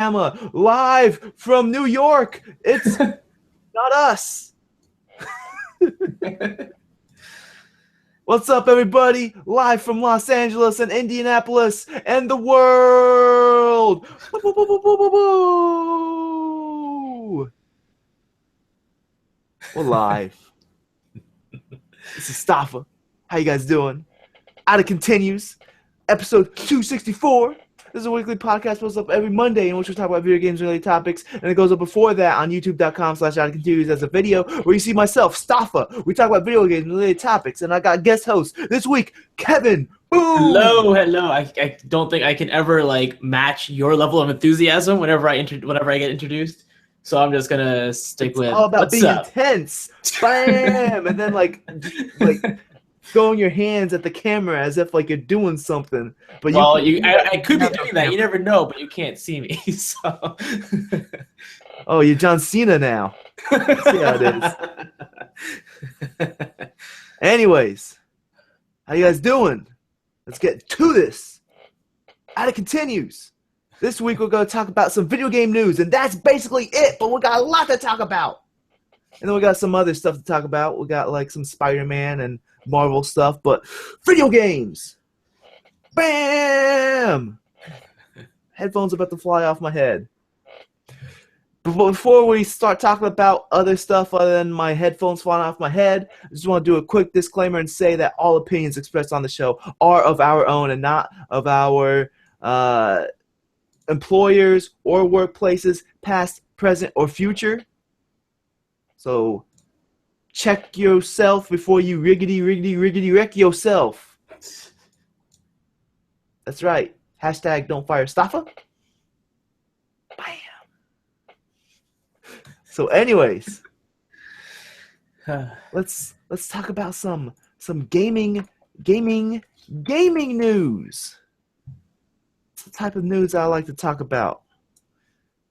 Alabama, live from New York. It's not us. What's up, everybody? Live from Los Angeles and Indianapolis and the world. Boo, boo, boo, boo, boo, boo, boo. We're live. This is Staffa. How you guys doing? Out of continues, episode 264. This is a weekly podcast posted up every Monday in which we talk about video games related topics, and it goes up before that on youtube.com/outofcontinues as a video where you see myself, Staffa. We talk about video games related topics, and I got guest host this week, Kevin. Boom! Hello. I don't think I can ever match your level of enthusiasm whenever I get introduced. So I'm just gonna stick with all about what's being up? intense. Bam! And then like throwing your hands at the camera as if like you're doing something. But I could be doing that. You never know, but you can't see me. So. Oh, you're John Cena now. Let's see how it is. Anyways, how you guys doing? Let's get to this. And it continues. This week we're going to talk about some video game news, and that's basically it. But we got a lot to talk about. And then we got some other stuff to talk about. We got like some Spider-Man and Marvel stuff, but video games. Bam! Headphones about to fly off my head. But before we start talking about other stuff other than my headphones flying off my head, I just want to do a quick disclaimer and say that all opinions expressed on the show are of our own and not of our employers or workplaces, past, present, or future. So check yourself before you riggedy wreck yourself. That's right. Hashtag don't fire Staffa. Bam. So anyways, let's talk about some gaming news. It's the type of news I like to talk about.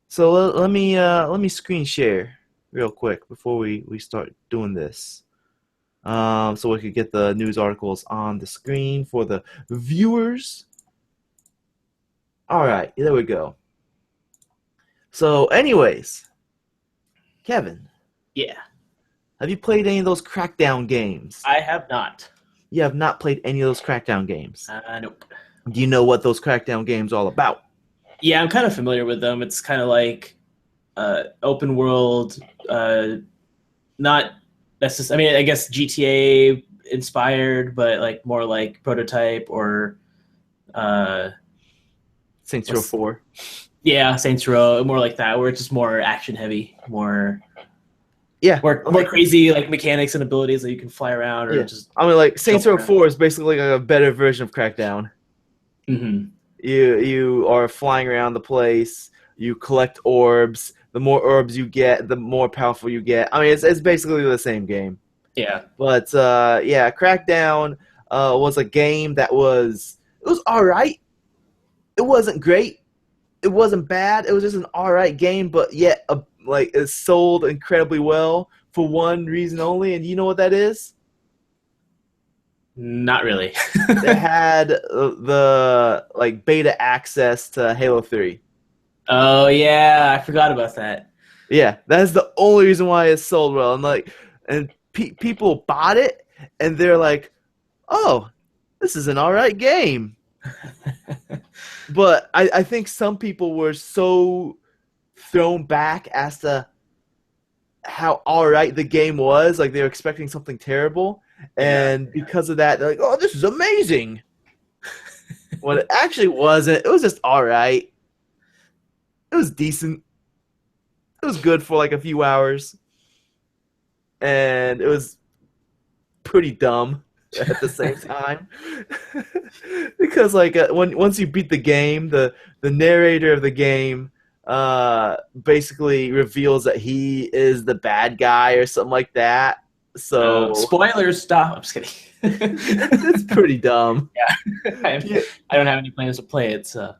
So let me screen share real quick before we start doing this. So we could get the news articles on the screen for the viewers. All right, there we go. So anyways, Kevin. Yeah. Have you played any of those Crackdown games? I have not. You have not played any of those Crackdown games? Nope. Do you know what those Crackdown games are all about? Yeah, I'm kind of familiar with them. It's kind of like open world, not necessarily. I mean, I guess GTA inspired, but like more like prototype or Saints Row 4. Yeah, Saints Row, more like that, where it's just more action heavy, more crazy like mechanics and abilities that you can fly around or just. I mean, like Saints Row 4 is basically like a better version of Crackdown. Mm-hmm. You are flying around the place. You collect orbs. The more orbs you get, the more powerful you get. I mean, it's basically the same game. Yeah. But Crackdown was a game that was all right. It wasn't great. It wasn't bad. It was just an all right game, but yet it sold incredibly well for one reason only. And you know what that is? Not really. It had the beta access to Halo 3. Oh yeah, I forgot about that. Yeah, that's the only reason why it sold well. And people bought it, and they're like, "Oh, this is an all right game." But I think some people were so thrown back as to how all right the game was. Like, they were expecting something terrible. And because of that, they're like, "Oh, this is amazing." Well, it actually wasn't. It was just all right. It was decent. It was good for like a few hours. And it was pretty dumb at the same time. Because once you beat the game, the narrator of the game basically reveals that he is the bad guy or something like that. So spoilers, stop. I'm just kidding. It's pretty dumb. Yeah. I don't have any plans to play it, so.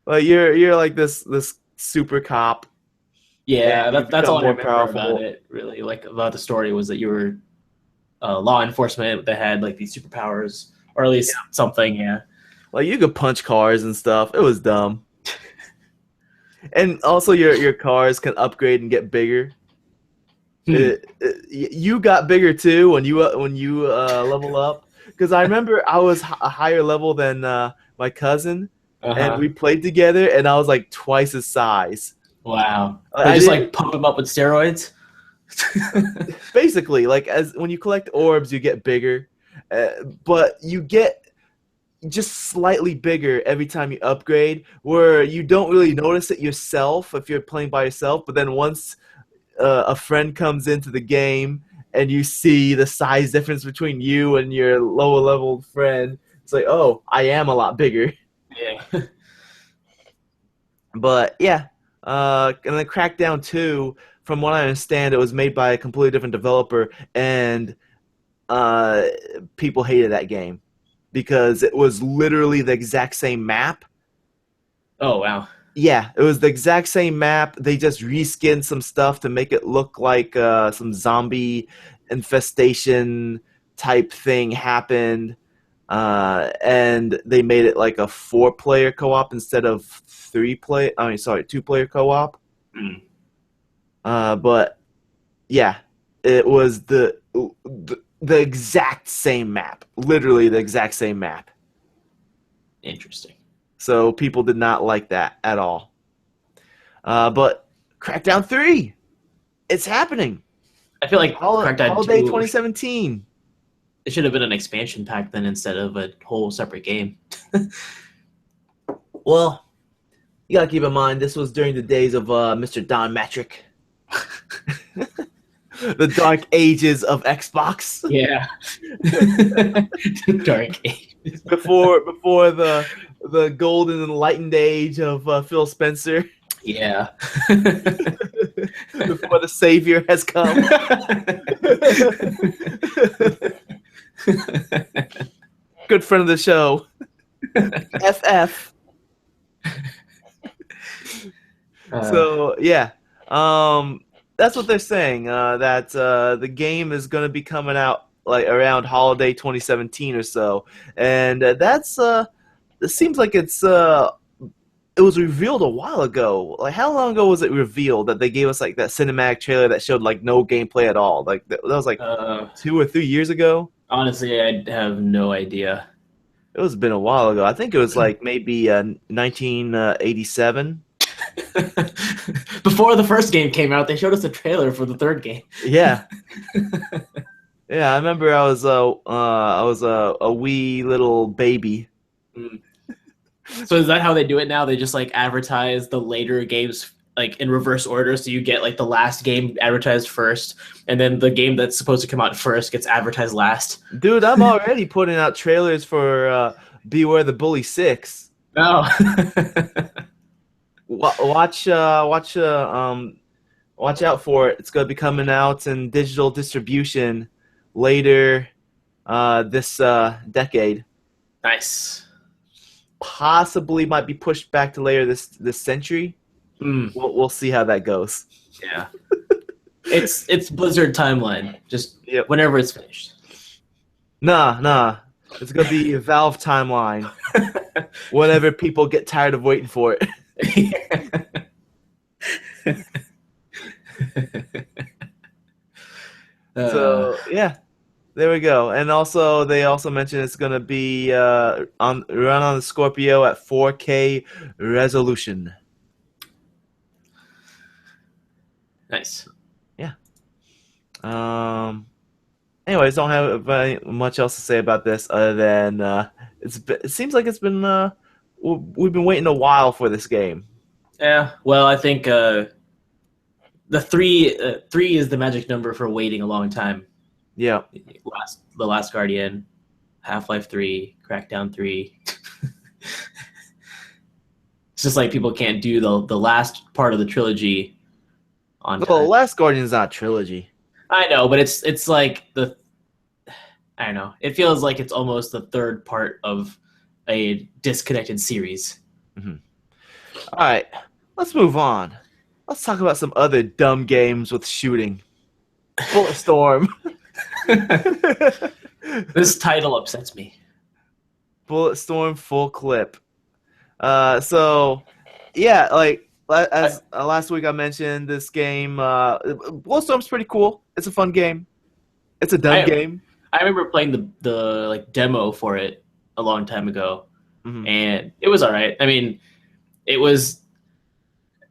Well, you're like this super cop. Yeah, that's all I remember about it. Really, like about the story was that you were law enforcement that had like these superpowers, or at least something. Yeah. Like, you could punch cars and stuff. It was dumb. And also your cars can upgrade and get bigger. Hmm. You got bigger too when you level up. Because I remember I was a higher level than my cousin, and Uh-huh. we played together, and I was like twice his size. Wow. They I just didn't like pump him up with steroids. basically like as when you collect orbs, you get bigger, but you get just slightly bigger every time you upgrade. Where you don't really notice it yourself if you're playing by yourself, but then once a friend comes into the game and you see the size difference between you and your lower level friend, it's like, oh, I am a lot bigger. Yeah. But yeah, and then Crackdown 2, from what I understand, it was made by a completely different developer, and uh, people hated that game because it was literally the exact same map. Oh wow. Yeah, it was the exact same map. They just reskinned some stuff to make it look like some zombie infestation type thing happened. And they made it like a four-player co-op instead of three-play. I mean, sorry, two-player co-op. Hmm. But yeah, it was the exact same map, literally the exact same map. Interesting. So people did not like that at all. But Crackdown 3, it's happening. I feel like Crackdown Holiday 2, 2017. it should have been an expansion pack then instead of a whole separate game. Well, you gotta keep in mind this was during the days of Mr. Don Matrick, the dark ages of Xbox. Yeah. Dark Age. Before the golden enlightened age of Phil Spencer, Yeah. before the savior has come. Good friend of the show, FF. Uh, So yeah, that's what they're saying. That the game is going to be coming out like around holiday 2017 or so, and that's it seems like it was revealed a while ago. Like how long ago was it revealed that they gave us like that cinematic trailer that showed like no gameplay at all? Like that was like uh, 2 or 3 years ago. honestly, I have no idea. It was been a while ago. I think it was like maybe 1987. Before the first game came out, they showed us a trailer for the third game. Yeah, yeah. I remember I was a wee little baby. Mm. So is that how they do it now? They just like advertise the later games like in reverse order, so you get like the last game advertised first, and then the game that's supposed to come out first gets advertised last. Dude, I'm already putting out trailers for Beware the Bully 6. Oh. Watch out for it. It's gonna be coming out in digital distribution later this decade. Nice. Possibly might be pushed back to later this century. Mm, We'll see how that goes. yeah. It's Blizzard timeline. Just Yep. whenever it's finished. Nah. It's gonna be Valve timeline. Whenever people get tired of waiting for it. So yeah, there we go. And also, they also mentioned it's gonna be on run on the Scorpio at 4K resolution. Nice. Yeah. Um. Anyways, don't have much else to say about this other than it seems like it's been we've been waiting a while for this game. Yeah. Well, I think the three is the magic number for waiting a long time. Yeah. The Last Guardian, Half-Life 3, Crackdown 3. It's just like people can't do the last part of the trilogy on Well, time. Last Guardian's not a trilogy. I know, but it's like I don't know. It feels like it's almost the third part of a disconnected series. Mm-hmm. All right, let's move on. Let's talk about some other dumb games with shooting. Bulletstorm. This title upsets me. Bulletstorm full clip. So yeah, like as last week I mentioned, this game, Bulletstorm's pretty cool. It's a fun game. It's a dumb I game. I remember playing the like demo for it a long time ago, Hmm. and it was all right. I mean, it was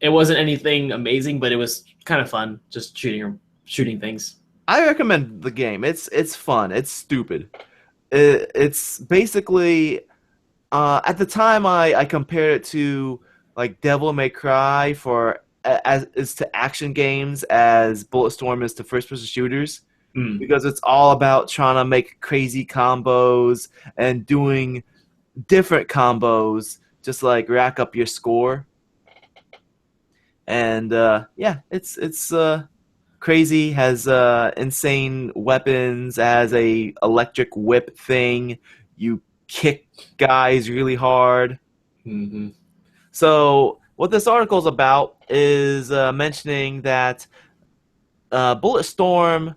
it wasn't anything amazing, but it was kind of fun, just shooting things. I recommend the game. It's fun. It's stupid. It's basically at the time I compared it to like Devil May Cry for as to action games as Bulletstorm is to first person shooters Mm. because it's all about trying to make crazy combos and doing different combos just like rack up your score. And yeah, it's crazy. Has insane weapons. Has a electric whip thing. You kick guys really hard. Hmm. So what this article is about is mentioning that Bulletstorm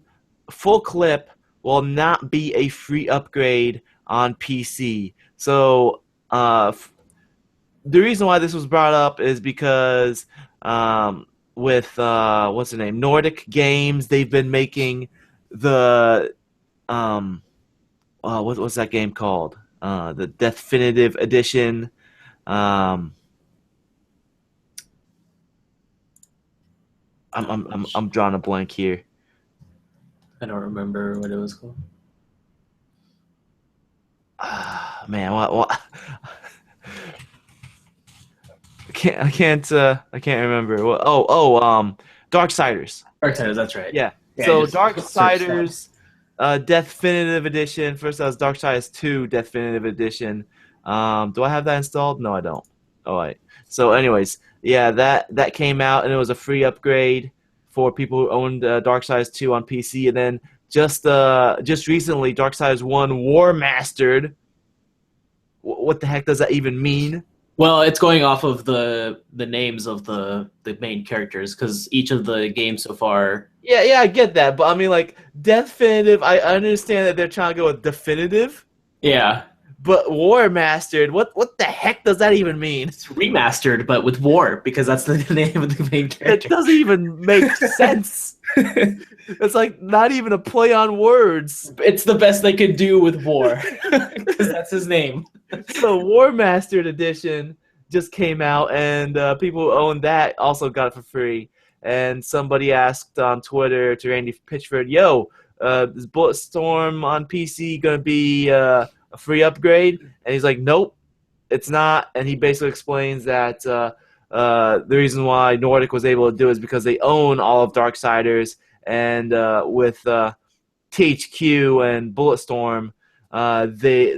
full clip will not be a free upgrade on PC. So the reason why this was brought up is because with what's the name, Nordic Games, they've been making the what's that game called? The Definitive Edition. Um, I'm drawing a blank here. I don't remember what it was called. Man, what? I can't remember. Darksiders. Darksiders, that's right. Yeah. Yeah, So just search that. Darksiders, Definitive Edition. First, that was Darksiders 2 Definitive Edition. Do I have that installed? No, I don't. All right. So, anyways, yeah, that came out and it was a free upgrade for people who owned Darksiders 2 on PC, and then just recently, Darksiders 1 War Mastered. What the heck does that even mean? Well, it's going off of the names of the main characters because each of the games so far. Yeah, I get that, but I mean, like, Definitive, I understand that they're trying to go with definitive, Yeah, but War Mastered, what the heck does that even mean? it's remastered, but with war because that's the name of the main It character. doesn't even make sense. It's like not even a play on words. It's the best they could do with war because that's his name. So War Mastered Edition just came out, and people who own that also got it for free. And somebody asked on Twitter to Randy Pitchford, "Yo, is Bulletstorm on PC gonna be a free upgrade?" And he's like, "Nope, it's not." And he basically explains that the reason why Nordic was able to do it is because they own all of Darksiders, and with THQ and Bulletstorm,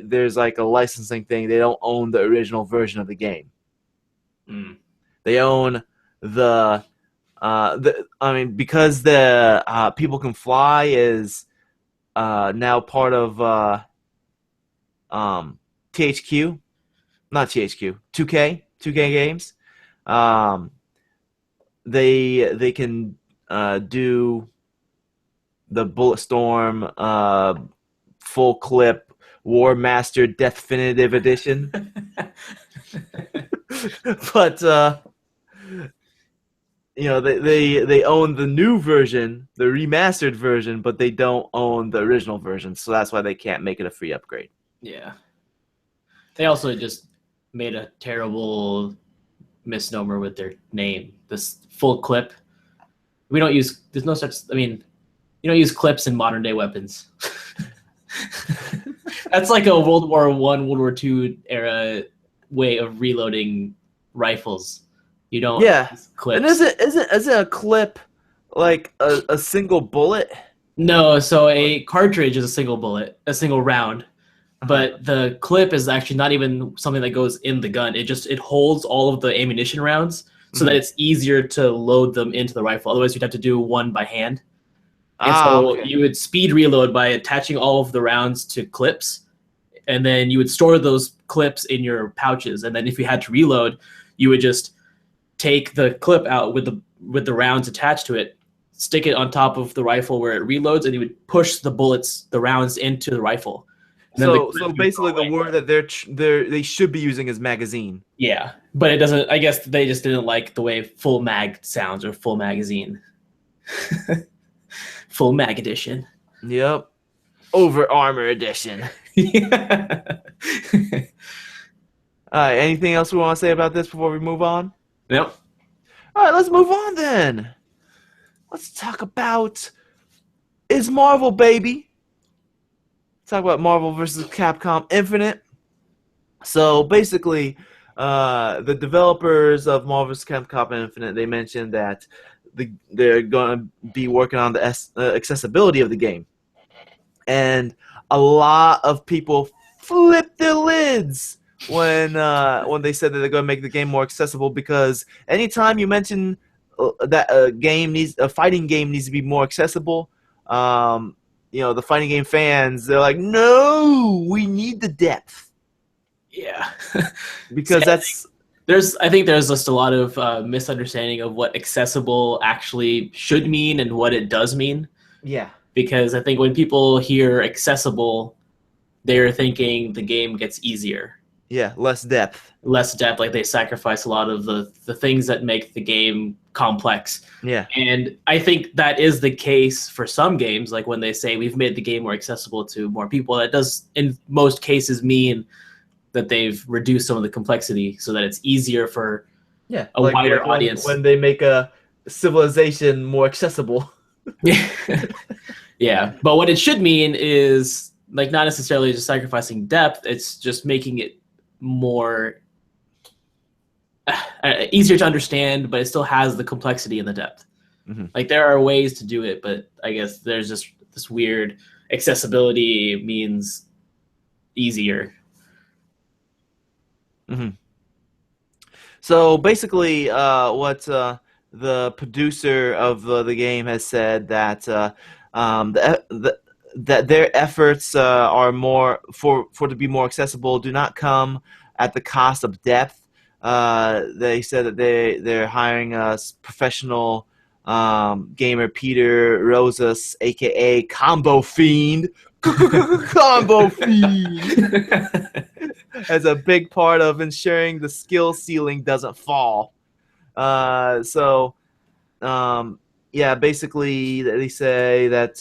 there's like a licensing thing. They don't own the original version of the game. Mm. They own I mean, because the People Can Fly is now part of THQ, not THQ, 2K Games. Um, they can do the Bulletstorm full clip War Master Definitive Edition, but they own the new version, the remastered version, but they don't own the original version, so that's why they can't make it a free upgrade. Yeah, they also just made a terrible misnomer with their name. This full clip. We don't use. There's no such. I mean, you don't use clips in modern day weapons. That's like a World War One, World War Two era way of reloading rifles. You don't use clips. And isn't a clip like a single bullet? No, so a cartridge is a single bullet, a single round. But the clip is actually not even something that goes in the gun. It holds all of the ammunition rounds so that it's easier to load them into the rifle. Otherwise, you'd have to do one by hand. And so you would speed reload by attaching all of the rounds to clips, and then you would store those clips in your pouches. And then if you had to reload, you would just take the clip out with the rounds attached to it, stick it on top of the rifle where it reloads, and you would push the rounds into the rifle. So basically, the word that they should be using is magazine. Yeah. But it doesn't. I guess they just didn't like the way full mag sounds or full magazine, full mag edition. Yep. Over Armor Edition. Yeah. Anything else we want to say about this before we move on? Yep. All right, let's move on then. Let's talk about Is Marvel, baby. Let's talk about Marvel versus Capcom Infinite. So basically, the developers of Marvel vs. Capcom Infinite, they mentioned that they're going to be working on the accessibility of the game. And a lot of people flipped their lids when they said that they're going to make the game more accessible, because anytime you mention that a fighting game needs to be more accessible, the fighting game fans, they're like, no, we need the depth. Yeah. Because I think there's just a lot of misunderstanding of what accessible actually should mean and what it does mean. Yeah. Because I think when people hear accessible, they're thinking the game gets easier. Yeah, less depth. Less depth, like they sacrifice a lot of the things that make the game complex. Yeah. And I think that is the case for some games, like when they say we've made the game more accessible to more people, that does in most cases mean that they've reduced some of the complexity so that it's easier for a wider audience. When they make a civilization more accessible. Yeah, but what it should mean is like not necessarily just sacrificing depth, it's just making it more easier to understand, but it still has the complexity and the depth. Mm-hmm. Like there are ways to do it, but I guess there's just this weird accessibility means easier. Mm-hmm. So basically, what the producer of the game has said that that their efforts are more for to be more accessible do not come at the cost of depth. They said that they're hiring a professional gamer, Peter Rosas, aka Combo Fiend. Combo Fiend as a big part of ensuring the skill ceiling doesn't fall. Basically they say that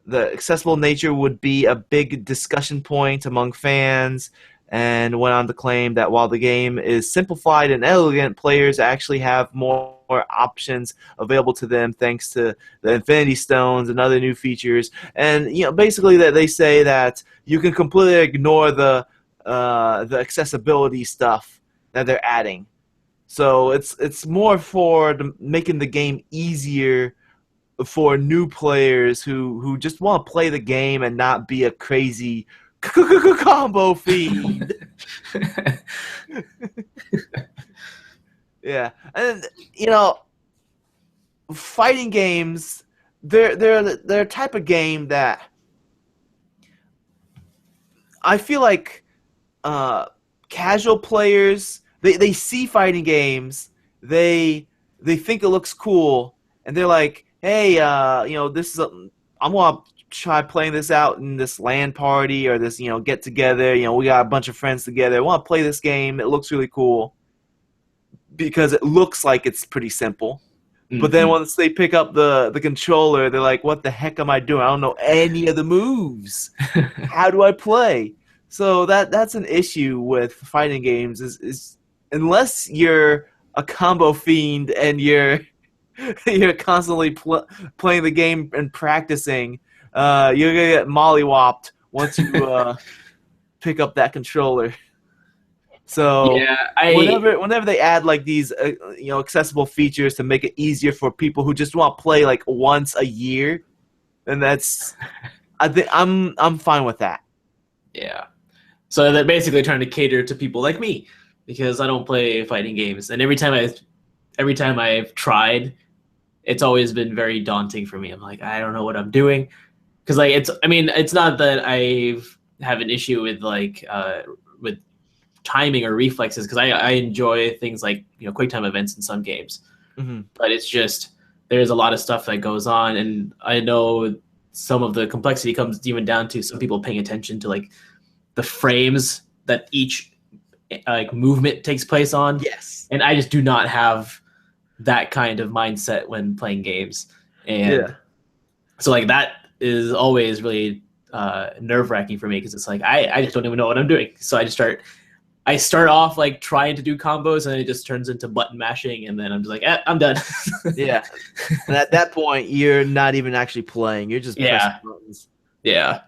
the accessible nature would be a big discussion point among fans, and went on to claim that while the game is simplified and elegant, players actually have more options available to them thanks to the Infinity Stones and other new features. And basically that they say that you can completely ignore the accessibility stuff that they're adding. So it's more for making the game easier for new players who just want to play the game and not be a crazy combo fiend. Yeah, and fighting games, they're a type of game that I feel like casual players, they see fighting games, they think it looks cool, and they're like, hey, this is I'm gonna try playing this out in this LAN party or this get together. We got a bunch of friends together. I want to play this game. It looks really cool because it looks like it's pretty simple. Mm-hmm. But then once they pick up the controller, they're like, what the heck am I doing? I don't know any of the moves. How do I play? So that's an issue with fighting games is unless you're a combo fiend and you're constantly playing the game and practicing, you're gonna get mollywopped once you pick up that controller. So yeah, whenever they add like these accessible features to make it easier for people who just want to play like once a year, then I think I'm fine with that. Yeah. So they're basically trying to cater to people like me because I don't play fighting games, and every time I've tried, it's always been very daunting for me. I'm like, I don't know what I'm doing, because like it's not that I have an issue with with timing or reflexes, because I enjoy things like quick time events in some games, mm-hmm. But it's just there's a lot of stuff that goes on, and I know some of the complexity comes even down to some people paying attention to like the frames that each like movement takes place on, Yes. and I just do not have that kind of mindset when playing games. And Yeah. so like that is always really nerve wracking for me because it's like I just don't even know what I'm doing. So I start off like trying to do combos and it just turns into button mashing and then I'm just like, I'm done. Yeah. And at that point, you're not even actually playing. You're just pressing Yeah. buttons. Yeah.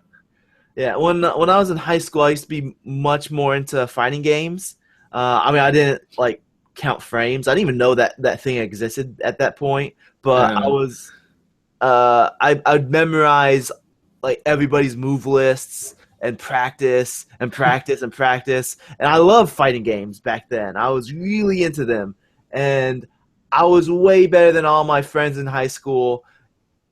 Yeah. When I was in high school, I used to be much more into fighting games. I mean, I didn't like count frames. I didn't even know that that thing existed at that point. But I Uh, was I'd memorize like everybody's move lists and practice and practice and practice. And I loved fighting games back then. I was really into them, and I was way better than all my friends in high school.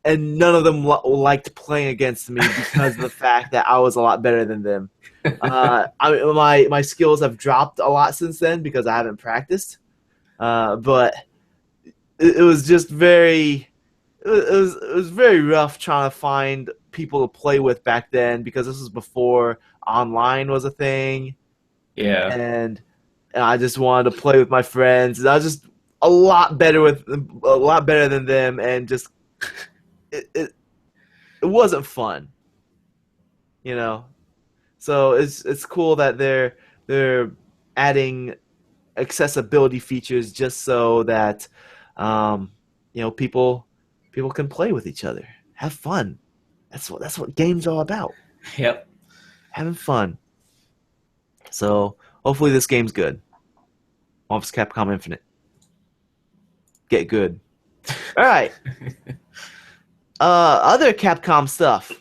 And none of them liked playing against me because of the fact that I was a lot better than them. My skills have dropped a lot since then because I haven't practiced. But it was just very it was very rough trying to find people to play with back then because this was before online was a thing, yeah. and, and I just wanted to play with my friends. And I was just a lot better with a lot better than them, and just it, it, it wasn't fun, you know. So it's cool that they're adding accessibility features just so that um, people can play with each other, have fun. That's what games are all about, Yep. having fun. So hopefully this game's good. Marvel's Capcom Infinite, get good. All right, other Capcom stuff.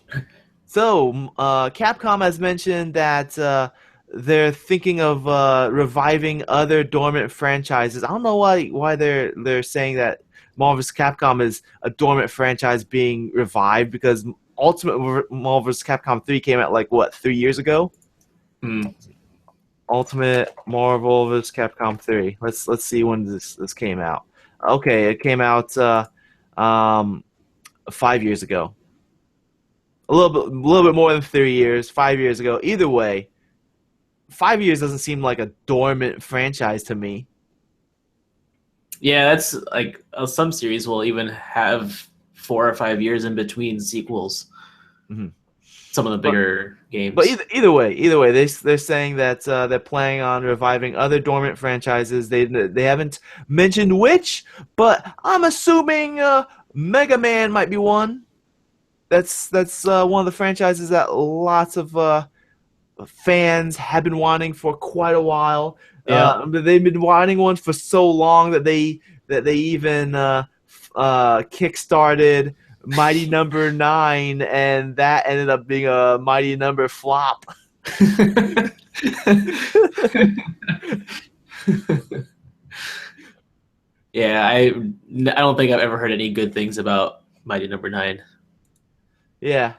So Capcom has mentioned that they're thinking of reviving other dormant franchises. I don't know why they're saying that Marvel's Capcom is a dormant franchise being revived because Ultimate Marvel's Capcom 3 came out like what 3 years ago. Mm. Ultimate Marvel vs. Capcom 3. Let's see when this came out. Okay, it came out um, 5 years ago. A little bit more than 3 years. 5 years ago. Either way, 5 years doesn't seem like a dormant franchise to me. Yeah, that's like some series will even have 4 or 5 years in between sequels. Mhm. Some of the But bigger but games. either way, they're saying that they're planning on reviving other dormant franchises. They haven't mentioned which, but I'm assuming Mega Man might be one. That's one of the franchises that lots of fans have been wanting for quite a while. Yep. But they've been wanting one for so long that they even kickstarted Mighty Number Nine, and that ended up being a Mighty Number flop. Yeah, I don't think I've ever heard any good things about Mighty Number Nine. Yeah,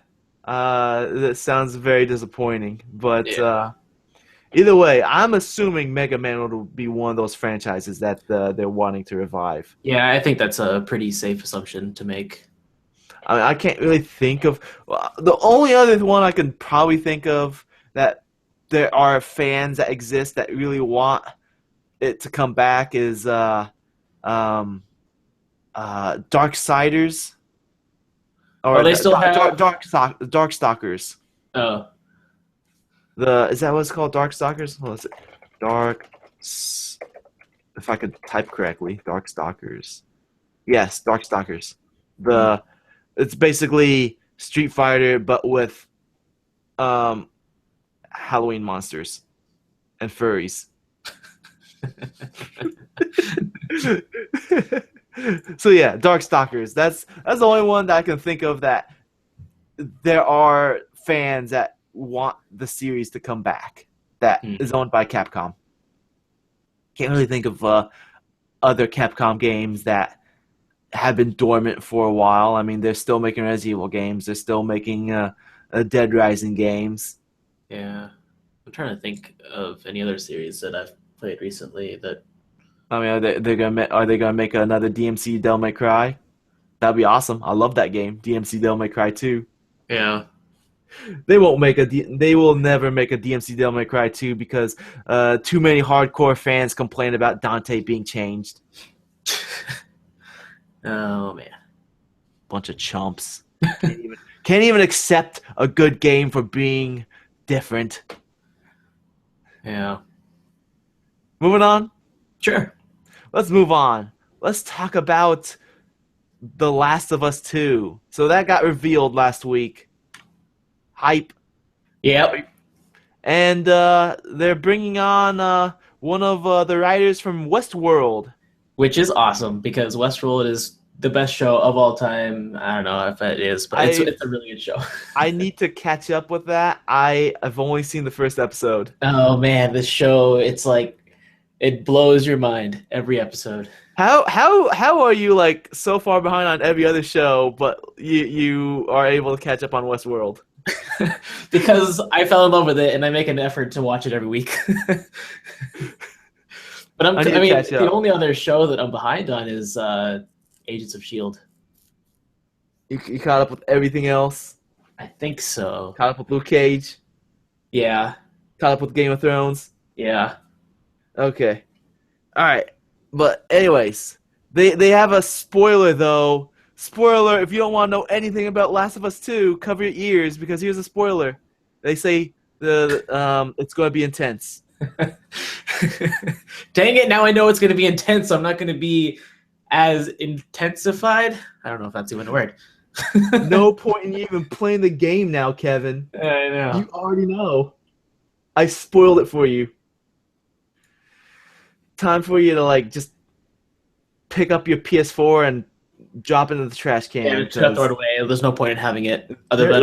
that sounds very disappointing. But Yeah. either way, I'm assuming Mega Man will be one of those franchises that they're wanting to revive. Yeah, I think that's a pretty safe assumption to make. I can't really think of the only other one I can probably think of that there are fans that exist that really want it to come back is um, Darksiders Oh, or they still have. Darkstalkers. Oh, The is that what it's called? Darkstalkers? Hold on, is it Dark? If I could type correctly, Darkstalkers. Yes, Darkstalkers. hmm. The it's basically Street Fighter but with um Halloween monsters and furries. So yeah, Darkstalkers. That's the only one that I can think of that there are fans that want the series to come back. That Hmm. is owned by Capcom. Can't really think of other Capcom games that have been dormant for a while. I mean, they're still making Resident Evil games. They're still making Dead Rising games. Yeah, I'm trying to think of any other series that I've played recently that. I mean, are they gonna make another DMC Devil May Cry? That'd be awesome. I love that game, DMC Devil May Cry 2. Yeah. They won't make they will never make a DMC Devil May Cry 2 because too many hardcore fans complain about Dante being changed. Oh man. Bunch of chumps. Can't even accept a good game for being different. Yeah. Moving on. Sure. Let's move on. Let's talk about The Last of Us 2. So that got revealed last week. Hype. Yep. And they're bringing on one of the writers from Westworld. Which is awesome because Westworld is the best show of all time. I don't know if it is, but it's a really good show. I need to catch up with that. I've only seen the first episode. Oh man, this show, it's like it blows your mind every episode. How are you like so far behind on every other show, but you are able to catch up on Westworld? Because I fell in love with it and I make an effort to watch it every week. But I mean, the only other show that I'm behind on is Agents of S.H.I.E.L.D. You caught up with everything else? I think so. Caught up with Luke Cage? Yeah. Caught up with Game of Thrones? Yeah. Okay. All right. But anyways, they have a spoiler though. Spoiler, if you don't want to know anything about Last of Us 2, cover your ears because here's a spoiler. They say it's going to be intense. Dang it, now I know it's going to be intense. I'm not going to be as intensified. I don't know if that's even a word. No point in you even playing the game now, Kevin. I know. You already know. I spoiled it for you. Time for you to like just pick up your PS4 and drop it into the trash can. Yeah, just throw it away. There's no point in having it other than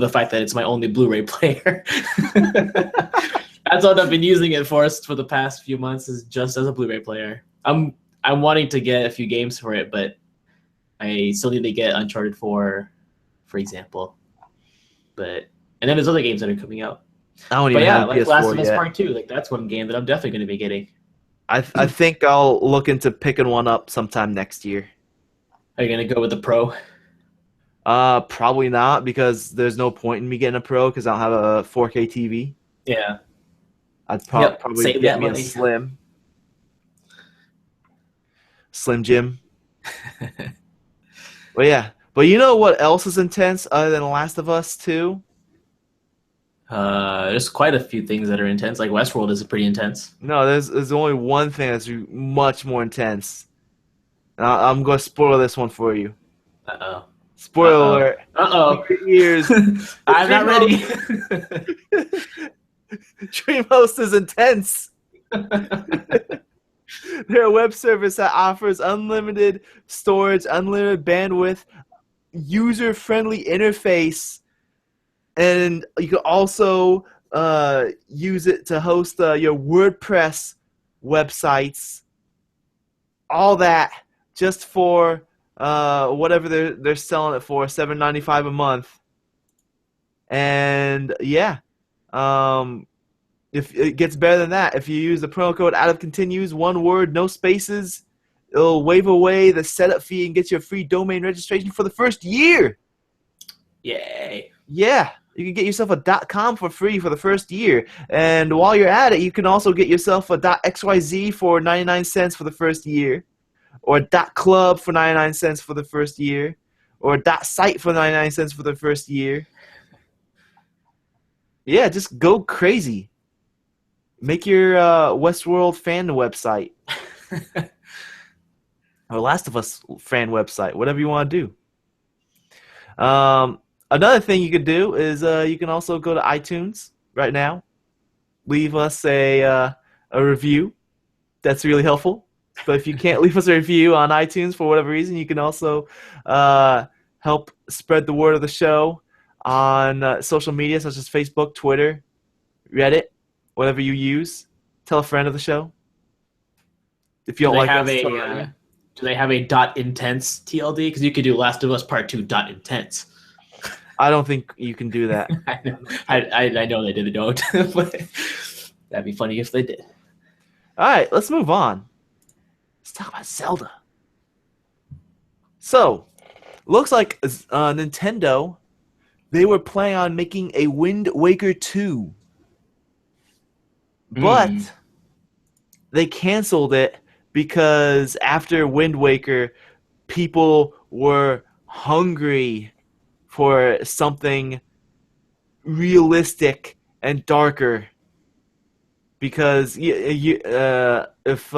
the fact that it's my only Blu-ray player. That's what I've been using it for the past few months, is just as a Blu-ray player. I'm wanting to get a few games for it, but I still need to get Uncharted 4, for example. And then there's other games that are coming out. I don't even have like PS4 Last of Us yet. Part 2, like that's one game that I'm definitely going to be getting. I think I'll look into picking one up sometime next year. Are you going to go with the Pro? Probably not, because there's no point in me getting a Pro because I don't have a 4K TV. Yeah. I'd probably get me a Slim Jim. But yeah. But you know what else is intense other than Last of Us 2? There's quite a few things that are intense. Like Westworld is pretty intense. No, there's only one thing that's much more intense. And I'm going to spoil this one for you. Uh-oh. Spoiler alert. Uh-oh. Ears. I'm not ready. DreamHost is intense. They're a web service that offers unlimited storage, unlimited bandwidth, user-friendly interface, and you can also use it to host your WordPress websites. All that just for whatever they're selling it for, $7.95 a month. And yeah, if it gets better than that, if you use the promo code OutOfContinues, one word, no spaces, it'll waive away the setup fee and get you a free domain registration for the first year. Yay! Yeah, you can get yourself a .com for free for the first year, and while you're at it, you can also get yourself a .xyz for 99 cents for the first year, or a .club for 99 cents for the first year, or a .site for 99 cents for the first year. Yeah, just go crazy. Make your Westworld fan website. Or Last of Us fan website, whatever you want to do. Another thing you could do is you can also go to iTunes right now. Leave us a review. That's really helpful. But if you can't leave us a review on iTunes for whatever reason, you can also help spread the word of the show on social media such as Facebook, Twitter, Reddit, whatever you use. Tell a friend of the show. If you don't like us, do they have a .intense TLD? Because you could do Last of Us Part 2 .intense. I don't think you can do that. I know they don't, but that'd be funny if they did. All right, let's move on. Let's talk about Zelda. So, looks like Nintendo they were planning on making a Wind Waker 2, Hmm. but they canceled it because after Wind Waker, people were hungry for something realistic and darker. Because if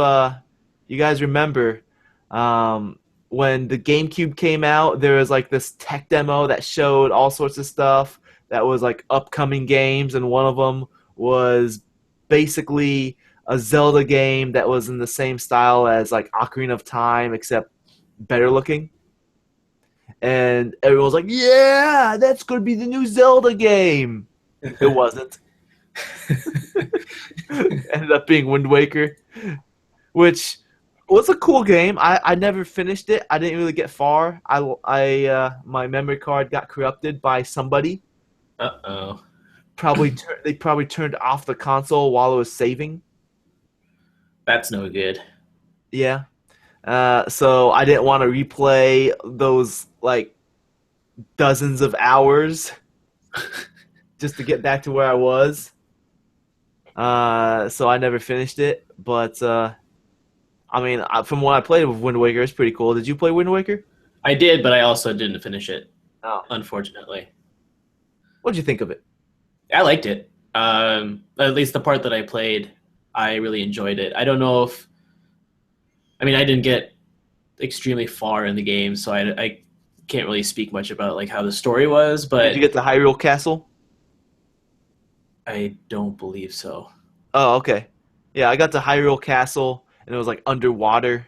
you guys remember, when the GameCube came out, there was like this tech demo that showed all sorts of stuff that was like upcoming games, and one of them was basically a Zelda game that was in the same style as like Ocarina of Time, except better looking. And everyone was like, "Yeah, that's gonna be the new Zelda game." It wasn't. Ended up being Wind Waker, which was a cool game. I never finished it. I didn't really get far. My memory card got corrupted by somebody. Uh-oh. They probably turned off the console while it was saving. That's no good. Yeah. So I didn't want to replay those like dozens of hours just to get back to where I was. So I never finished it. But I mean, from what I played with Wind Waker, it's pretty cool. Did you play Wind Waker? I did, but I also didn't finish it, Oh. unfortunately. What'd you think of it? I liked it. At least the part that I played, I really enjoyed it. I don't know if, I mean, I didn't get extremely far in the game, so I can't really speak much about like how the story was, Did you but get the Hyrule Castle? I don't believe so. Oh, okay. Yeah, I got to Hyrule Castle, and it was like underwater,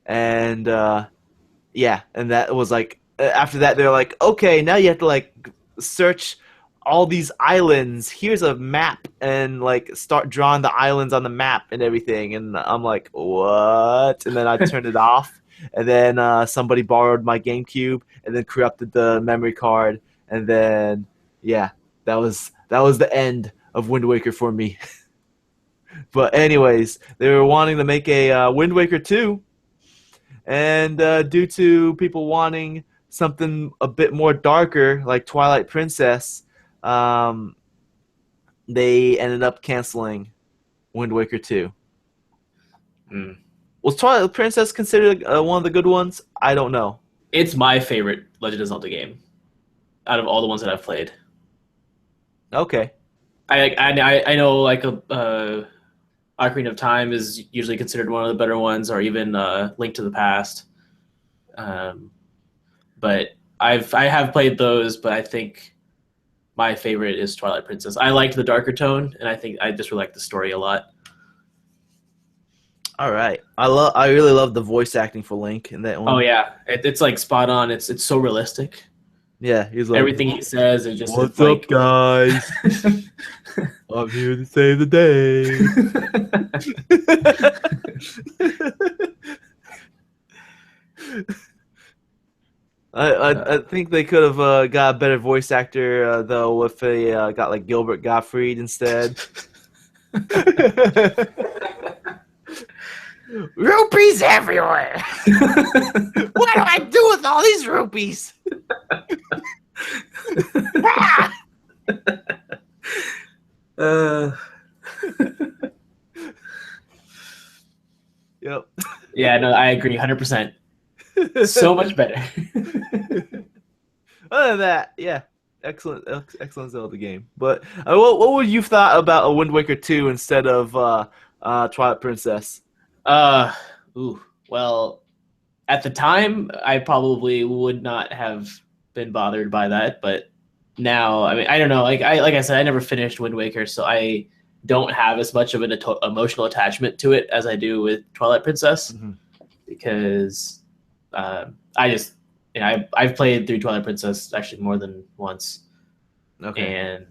and yeah, and that was like after that they're like, okay, now you have to like search all these islands. Here's a map, and like start drawing the islands on the map and everything. And I'm like, what? And then I turned it off, and then somebody borrowed my GameCube, and then corrupted the memory card, and then yeah, that was the end of Wind Waker for me. But anyways, they were wanting to make a Wind Waker 2, and due to people wanting something a bit more darker, like Twilight Princess, um, they ended up canceling Wind Waker 2. Mm. Was Twilight Princess considered one of the good ones? I don't know. It's my favorite Legend of Zelda game out of all the ones that I've played. Okay. I know like a Ocarina of Time is usually considered one of the better ones, or even Link to the Past. Um, but I have played those, but I think my favorite is Twilight Princess. I liked the darker tone, and I think I just really like the story a lot. All right. I really love the voice acting for Link in that Oh one. yeah, it's like spot on. It's so realistic. Yeah, he's like, Everything he says is just it's "What's up, like. guys? I'm here to save the day." I think they could have got a better voice actor though if they got like Gilbert Gottfried instead. Rupees everywhere. What do I do with all these rupees? Ah! uh, Yep. yeah, no, I agree, 100%. So much better. Other than that, yeah, excellent Zelda game. But what would you thought about a Wind Waker 2 instead of Twilight Princess? Uh, ooh, well, at the time, I probably would not have been bothered by that, but now, I mean, I don't know. Like I said, I never finished Wind Waker, so I don't have as much of an emotional attachment to it as I do with Twilight Princess, Mm-hmm. because I just, I've played through Twilight Princess actually more than once, Okay. and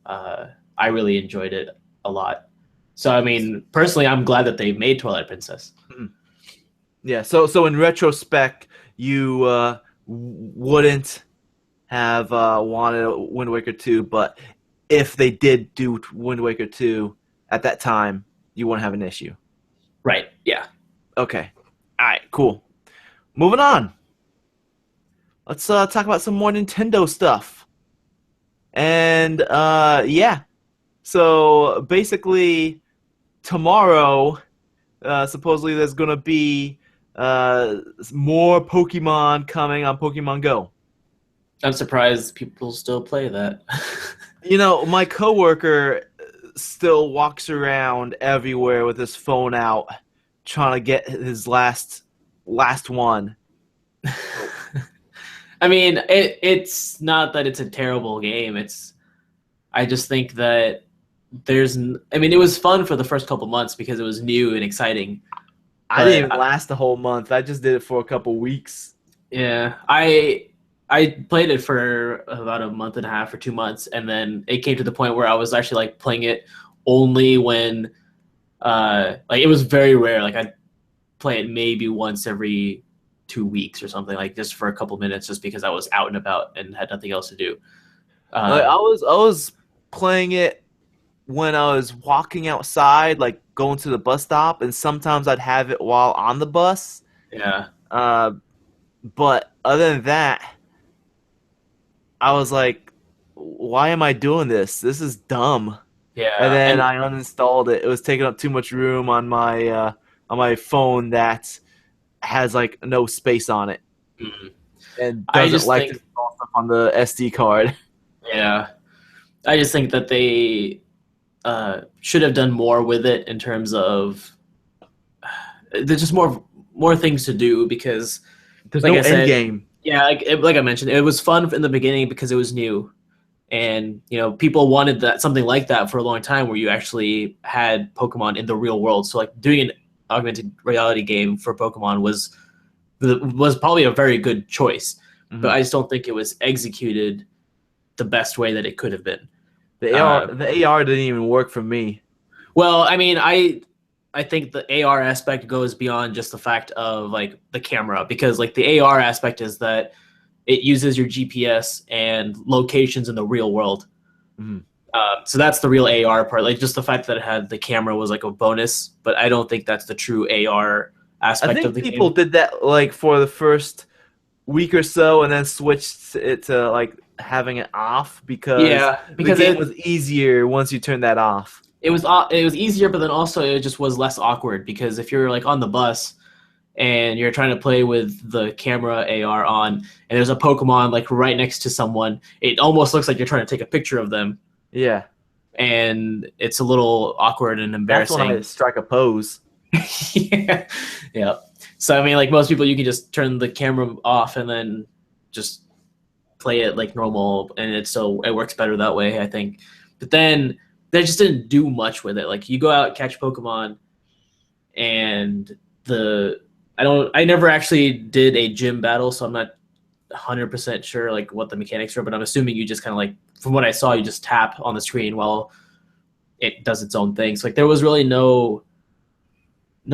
I really enjoyed it a lot. So, I mean, personally, I'm glad that they made Twilight Princess. Mhm. Yeah. So in retrospect, you wouldn't have wanted Wind Waker 2, but if they did do Wind Waker 2 at that time, you wouldn't have an issue. Right. Yeah. Okay. All right. Cool. Moving on. Let's talk about some more Nintendo stuff. And yeah, so basically tomorrow, supposedly there's gonna be uh, more Pokemon coming on Pokemon Go. I'm surprised people still play that. You know, my coworker still walks around everywhere with his phone out, trying to get his last one. I mean, it's not that it's a terrible game. I just think that I mean, it was fun for the first couple months because it was new and exciting. I didn't But even last the whole month. I just did it for a couple weeks. yeah, I played it for about a month and a half or 2 months, and then it came to the point where I was actually like playing it only when like it was very rare. Like I'd play it maybe once every 2 weeks or something, like just for a couple minutes, just because I was out and about and had nothing else to do. Like Uh, I was playing it when I was walking outside, like going to the bus stop, and sometimes I'd have it while on the bus. yeah, Uh, but other than that, I was like, why am I doing this? This is dumb. And yeah, then and I uninstalled it. It was taking up too much room on my phone that has like no space on it mm, and I doesn't just like to think, install stuff on the SD card. yeah, I just think that they should have done more with it in terms of there's just more things to do because, There's like no I end said, game. yeah, like I mentioned, it was fun in the beginning because it was new, and people wanted that something like that for a long time where you actually had Pokemon in the real world. So like doing an augmented reality game for Pokemon was probably a very good choice, but Hmm. I just don't think it was executed the best way that it could have been. The AR didn't even work for me. Well, I mean, I think the AR aspect goes beyond just the fact of like the camera, because like the AR aspect is that it uses your GPS and locations in the real world. Mhm. So that's the real AR part. Like just the fact that it had the camera was like a bonus, but I don't think that's the true AR I aspect of think the people game. did that like for the first week or so, and then switched it to like having it off because Yeah, the because game was easier once you turn that off. it was easier, but then also it just was less awkward because if you're like on the bus and you're trying to play with the camera AR on, and there's a Pokemon like right next to someone, it almost looks like you're trying to take a picture of them, Yeah, and it's a little awkward and that's when I embarrassing. strike a pose. Yeah, yeah. So I mean, like most people, you can just turn the camera off and then just play it like normal, and it works better that way, I think. But then they just didn't do much with it. Like you go out catch Pokemon, and the I never actually did a gym battle, so I'm not 100% sure like what the mechanics are, but I'm assuming you just kind of like from what I saw, you just tap on the screen while it does its own thing. So like there was really no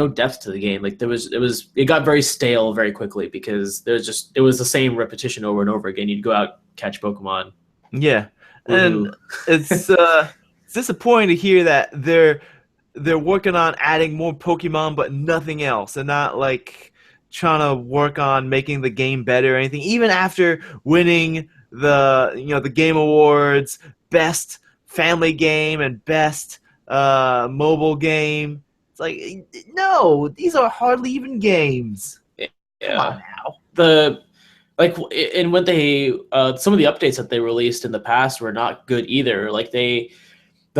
depth to the game. Like it got very stale very quickly because it was the same repetition over and over again. You'd go out, catch Pokemon, Yeah, and woohoo. it's it's disappointing to hear that they're working on adding more Pokemon, but nothing else, and not like trying to work on making the game better or anything. Even after winning the Game Awards, best family game and best mobile game, it's like no, these are hardly even games. Come on Yeah. now. The like and when they some of the updates that they released in the past were not good either. Like the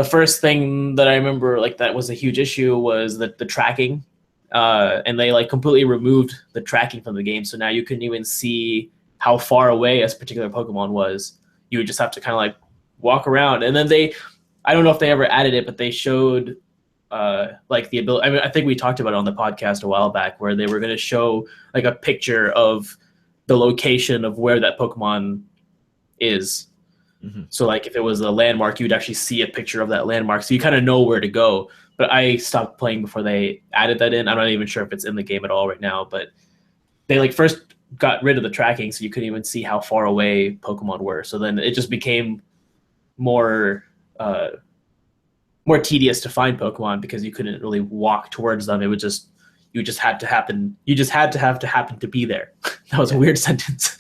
first thing that I remember like that was a huge issue was the tracking. And they like completely removed the tracking from the game, so now you couldn't even see how far away a particular Pokemon was. You would just have to kind of like walk around, and then I don't know if they ever added it, but they showed like the ability. I mean, I think we talked about it on the podcast a while back, where they were going to show like a picture of the location of where that Pokemon is. Mhm. So like if it was a landmark, you'd actually see a picture of that landmark, so you kind of know where to go. But I stopped playing before they added that in. I'm not even sure if it's in the game at all right now. But they like first got rid of the tracking, so you couldn't even see how far away Pokemon were. So then it just became more uh, more tedious to find Pokemon because you couldn't really walk towards them. It would just you just had to happen. You just had to have to happen to be there. That was a Yeah. weird sentence.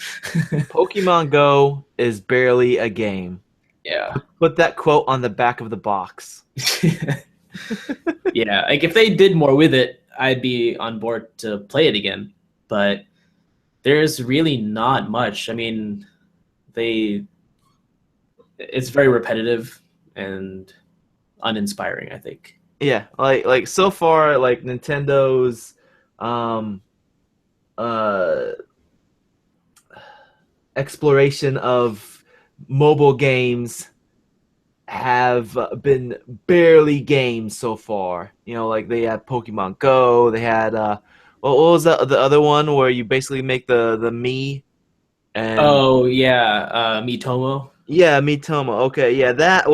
Pokemon Go is barely a game. Yeah. Put that quote on the back of the box. Yeah, like if they did more with it, I'd be on board to play it again. But there's really not much. I mean, they it's very repetitive and uninspiring, I think. Yeah, like so far, like Nintendo's um uh exploration of mobile games have been barely games so far. You know, like they had Pokemon Go, they had what was the other one where you basically make the me and Oh yeah, Mitomo. yeah, Mitoma. Okay, yeah, that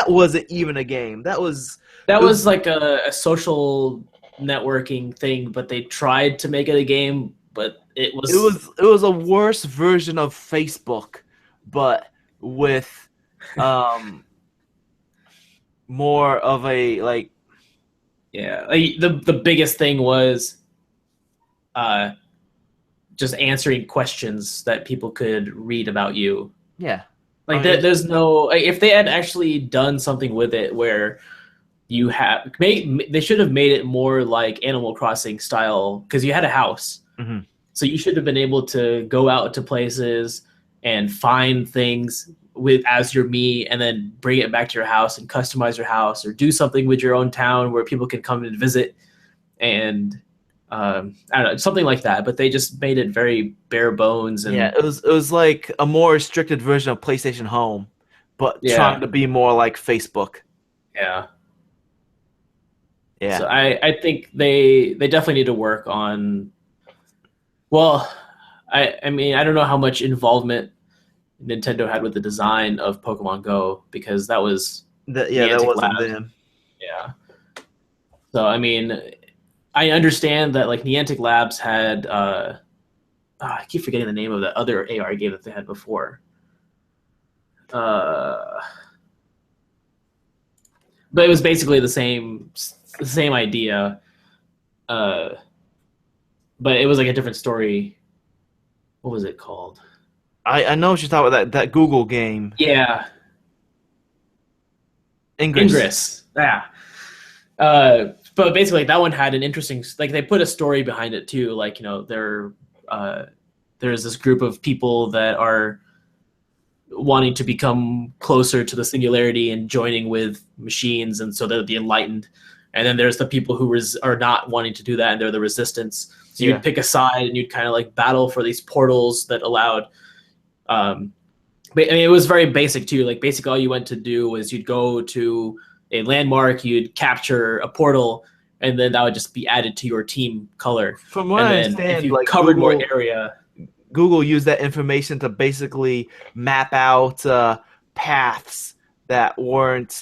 wasn't even a game. That was That it was was like a social networking thing, but they tried to make it a game, but it was it was a worse version of Facebook, but with um more of a like yeah. Like, the biggest thing was uh, just answering questions that people could read about you. yeah. I Like mean, there's no like, if they had actually done something with it where you have they should have made it more like Animal Crossing style because you had a house, mhm. so you should have been able to go out to places and find things with as your me and then bring it back to your house and customize your house or do something with your own town where people can come and visit and I don't know, something like that. But they just made it very bare bones Yeah, and it was like a more restricted version of PlayStation Home, but trying yeah, to be more like Facebook. yeah. So Yeah. I think they definitely need to work on. Well, I mean I don't know how much involvement Nintendo had with the design of Pokemon Go because that was That Niantic wasn't Labs. them. Yeah. So I mean, I understand that like Niantic Labs had I keep forgetting the name of the other AR game that they had before. Uh, but it was basically the same idea. Uh, but it was like a different story. What was it called? I know what you're talking about that Google game. Yeah, Ingress. Ingress. Yeah. But basically, like, that one had an interesting, like they put a story behind it too. Like uh, there's this group of people that are wanting to become closer to the singularity and joining with machines, and so they're the enlightened. And then there's the people who are not wanting to do that, and they're the resistance. So you'd Yeah. pick a side, and you'd kind of like battle for these portals that allowed. Um, but I mean, it was very basic too. Like basically, all you went to do was you'd go to a landmark, you'd capture a portal, and then that would just be added to your team color. From what And I then if understand, you like covered more area, Google used that information to basically map out paths that weren't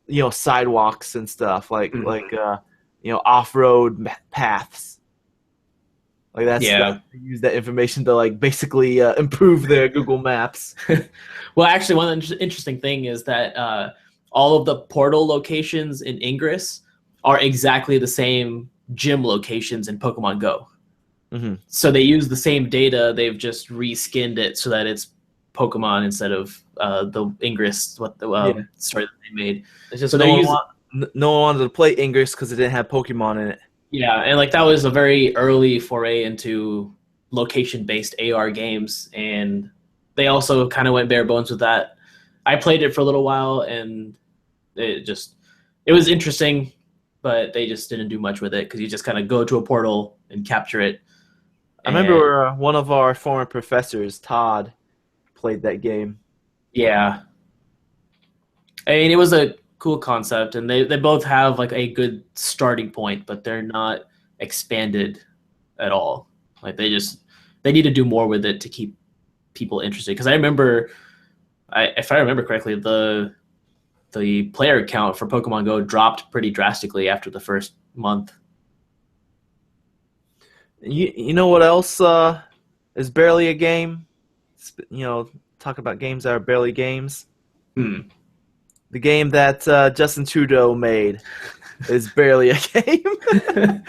you know sidewalks and stuff you know off-road paths. Like that's yeah. they use that information to like basically improve their Google Maps. Well, actually, one interesting thing is that all of the portal locations in Ingress are exactly the same gym locations in Pokemon Go. Hmm. So they use the same data. They've just reskinned it so that it's Pokemon instead of the Ingress what the Yeah, story that they made. it's just So they're using no one wanted to play Ingress because it didn't have Pokemon in it. yeah, and like that was a very early foray into location-based AR games, and they also kind of went bare bones with that. I played it for a little while, and it was interesting, but they just didn't do much with it because you just kind of go to a portal and capture it. I And remember one of our former professors, Todd, played that game. yeah, I mean it was a cool concept, and they both have like a good starting point, but they're not expanded at all. Like they need to do more with it to keep people interested. Because I remember, if I remember correctly, the player count for Pokemon Go dropped pretty drastically after the first month. You know what else is barely a game? You know, talk about games that are barely games. Hmm. The game that Justin Trudeau made is barely a game.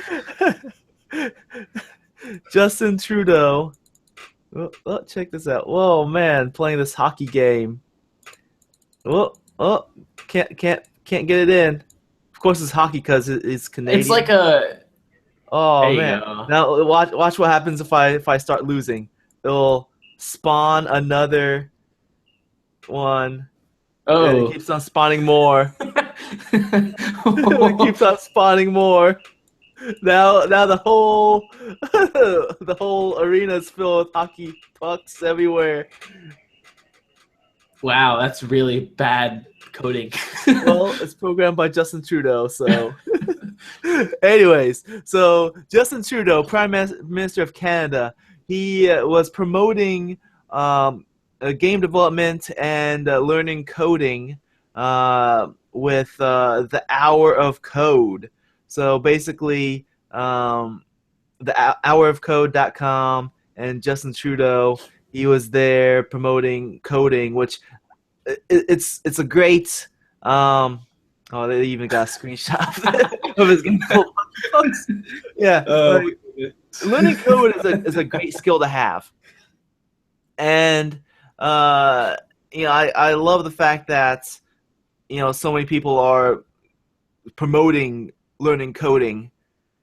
Justin Trudeau. Oh, check this out. Whoa, man, playing this hockey game. Oh, can't get it in. Of course, it's hockey because it's It's like Canadian. a. There Oh you man! go. Now watch what happens if I start losing. It'll spawn another one. It Oh. keeps on spawning more. It keeps on spawning more. Now the whole the whole arena is filled with hockey pucks everywhere. Wow, that's really bad coding. Well, it's programmed by Justin Trudeau, so. Anyways, so Justin Trudeau, Minister of Canada, he was promoting game development and learning coding with the Hour of Code. So basically, the hourofcode.com and Justin Trudeau, he was there promoting coding, which it's a great. Oh, they even got a screenshot of his game full of bugs. Yeah, Oh like my learning code is a goodness. great skill to have, and uh, I love the fact that so many people are promoting learning coding.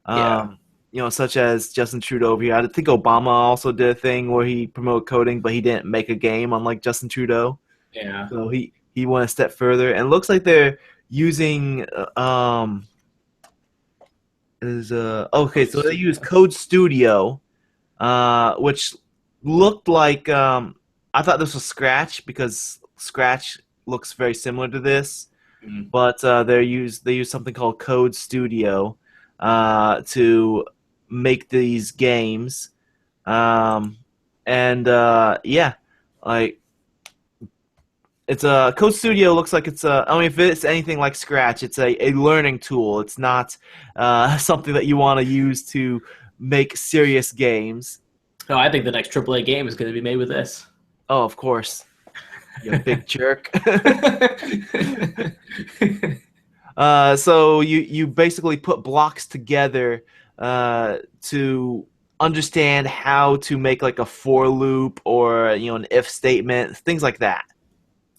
Yeah, Such as Justin Trudeau over here. I think Obama also did a thing where he promoted coding, but he didn't make a game, unlike Justin Trudeau. yeah. So he went a step further, and it looks like they're using is okay. Code So they use Studio. Code Studio, which looked like I thought this was Scratch because Scratch looks very similar to this, Mm. but they use something called Code Studio to make these games, um, and yeah, like it's a Code Studio looks like it's a. I mean, if it's anything like Scratch, it's a learning tool. It's not something that you want to use to make serious games. No, I think the next AAA game is going to be made with this. Oh, of course, you big jerk. So you basically put blocks together to understand how to make like a for loop or an if statement, things like that.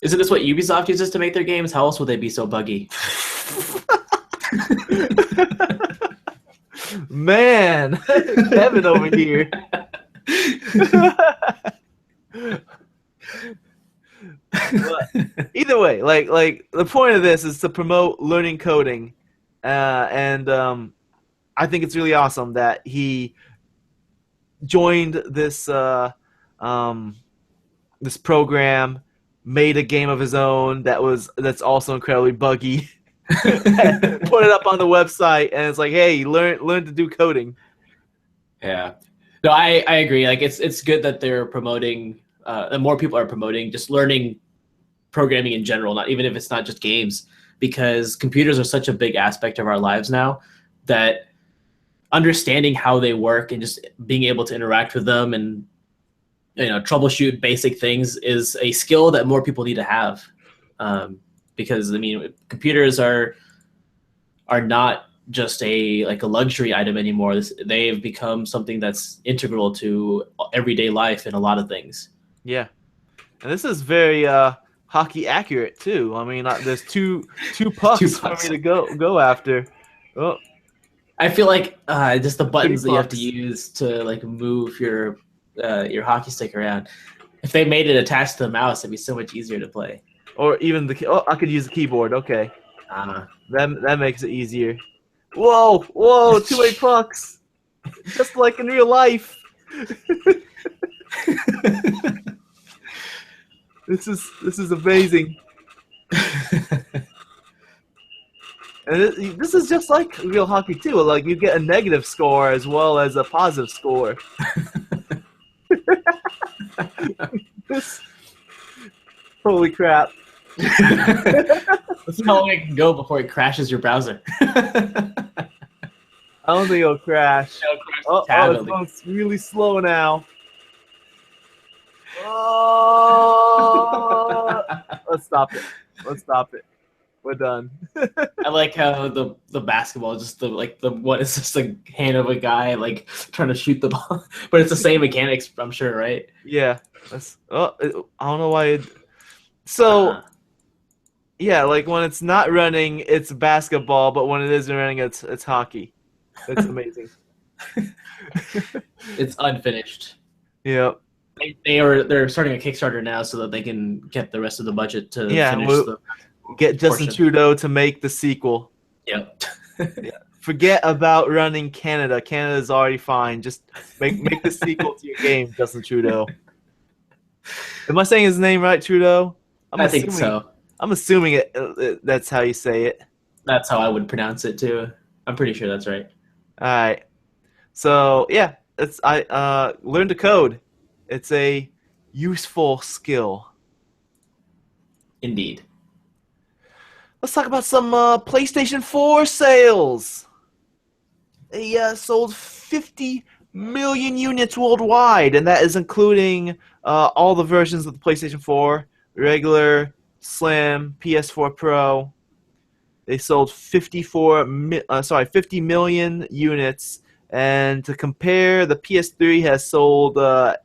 Isn't this what Ubisoft uses to make their games? How else would they be so buggy? Man, Kevin over here. But either way, like the point of this is to promote learning coding, and I think it's really awesome that he joined um, this program, made a game of his own that's also incredibly buggy, put it up on the website, and it's like, hey, learn to do coding. Yeah. No, I agree. Like it's good that they're promoting that more people are promoting just learning programming in general, not even if it's not just games, because computers are such a big aspect of our lives now that understanding how they work and just being able to interact with them and troubleshoot basic things is a skill that more people need to have. Because I mean, computers are not just a luxury item anymore. They've become something that's integral to everyday life and a lot of things. Yeah, and this is very hockey accurate too. I mean, there's two Two pucks for me pucks. to go after. Oh, I feel like just the three buttons that you have to pucks, use to like move your hockey stick around. If they made it attached to the mouse, it'd be so much easier to play. or even I could use the keyboard. Okay, Uh, that makes it easier. Whoa, two-way pucks, just like in real life. This is amazing, and this is just like real hockey too. Like you get a negative score as well as a positive score. This holy crap! Let's see how long it can go before it crashes your browser. I don't think it'll crash. It'll crash the Oh, tab it's at going least. really slow now. Oh, let's stop it. Let's stop it. We're done. I like how the basketball just the what is just a hand of a guy like trying to shoot the ball, but it's the same mechanics, I'm sure, right? Yeah. That's. I don't know why. So Uh, Yeah, like when it's not running, it's basketball, but when it is running, it's hockey. It's amazing. It's unfinished. Yep. They're starting a Kickstarter now so that they can get the rest of the budget to Yeah, finish we'll the get Justin portion. Trudeau to make the sequel. Yep. Yeah. Forget about running Canada. Canada's already fine. Just make the sequel to your game, Justin Trudeau. Am I saying his name right, Trudeau? I'm I think assuming. so. I'm assuming that's how you say it. That's how I would pronounce it too. I'm pretty sure that's right. All right. So yeah, it's I learn to code. It's a useful skill. Indeed. Let's talk about some PlayStation 4 sales. They sold 50 million units worldwide, and that is including all the versions of the PlayStation 4, regular, Slim, PS4 Pro. They sold 50 million units, and to compare, the PS3 has sold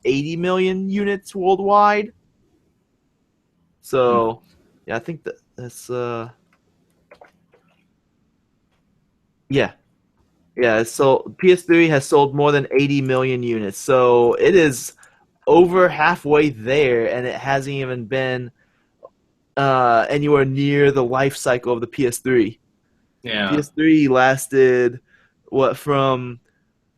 80 million units worldwide. So, yeah, I think that's yeah, yeah. So PS3 has sold more than 80 million units. So it is over halfway there, and it hasn't even been anywhere near the life cycle of the PS3. Yeah. PS3 lasted what from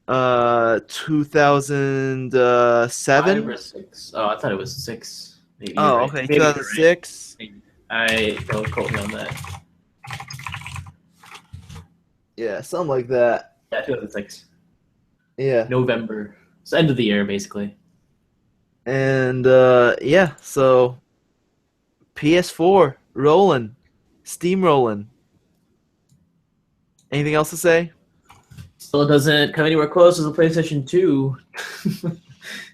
5 2007? or 6. Oh, I thought it was 6. Maybe you're Oh, right. okay, Maybe you're right. 2006. I don't quote me on that. Yeah, something like that. Yeah, 2006. Yeah. November. It's the end of the year, basically. And yeah, so PS4 rolling, Steam rolling. Anything else to say? Still doesn't come anywhere close to the PlayStation 2.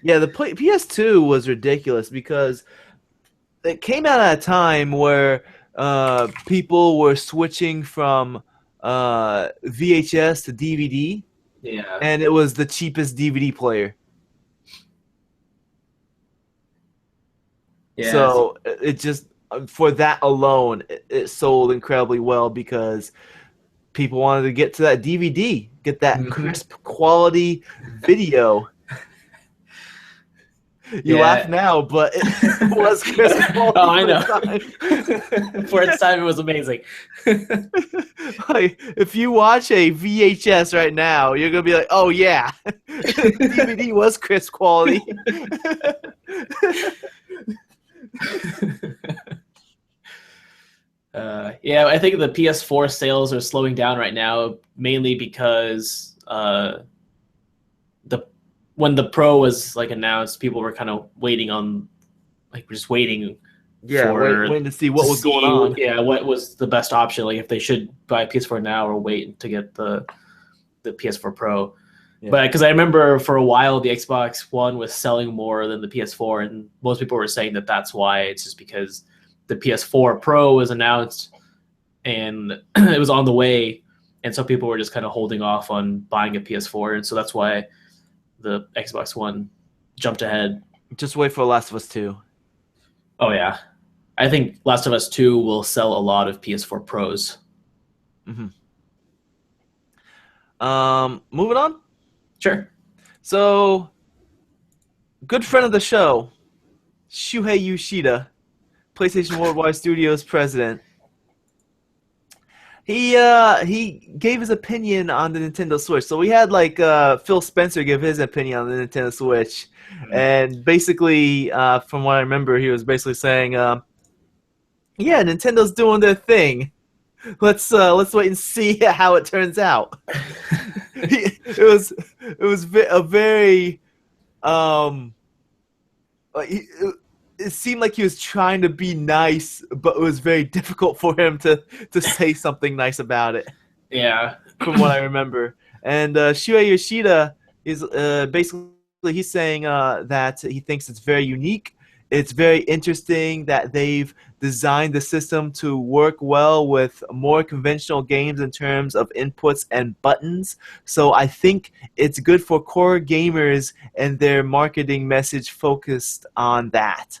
Yeah, the PS2 was ridiculous because it came out at a time where people were switching from VHS to DVD, Yeah. and it was the cheapest DVD player. Yeah. So it just for that alone, it sold incredibly well because people wanted to get to that DVD, get that crisp quality video. You laugh Yeah. now, but it was crisp quality Oh, I for know. the time. For its time, it was amazing. Like, if you watch a VHS right now, you're gonna be like, "Oh yeah, the DVD was crisp quality." Yeah, I think the PS4 sales are slowing down right now, mainly because the when the Pro was like announced, people were kind of waiting on, like, just waiting Yeah, for waiting to see what was going on. Yeah, what was the best option, like if they should buy a PS4 now or wait to get the PS4 Pro. Yeah. But because I remember for a while the Xbox One was selling more than the PS4, and most people were saying that that's why. It's just because the PS4 Pro was announced and it was on the way, and so people were just kind of holding off on buying a PS4, and so that's why the Xbox One jumped ahead. Just wait for Last of Us 2. Oh yeah, I think Last of Us 2 will sell a lot of PS4 Pros. Mm-hmm. Moving on. Sure. So, good friend of the show, Shuhei Yoshida, PlayStation Worldwide Studios president. He gave his opinion on the Nintendo Switch. So we had like Phil Spencer give his opinion on the Nintendo Switch, and basically, from what I remember, he was basically saying, "Yeah, Nintendo's doing their thing. Let's wait and see how it turns out." it was a very like it seemed like he was trying to be nice, but it was very difficult for him to say something nice about it. Yeah. From what I remember. And Shuei Yoshida is basically he's saying that he thinks it's very unique. It's very interesting that they've designed the system to work well with more conventional games in terms of inputs and buttons. So I think it's good for core gamers and their marketing message focused on that.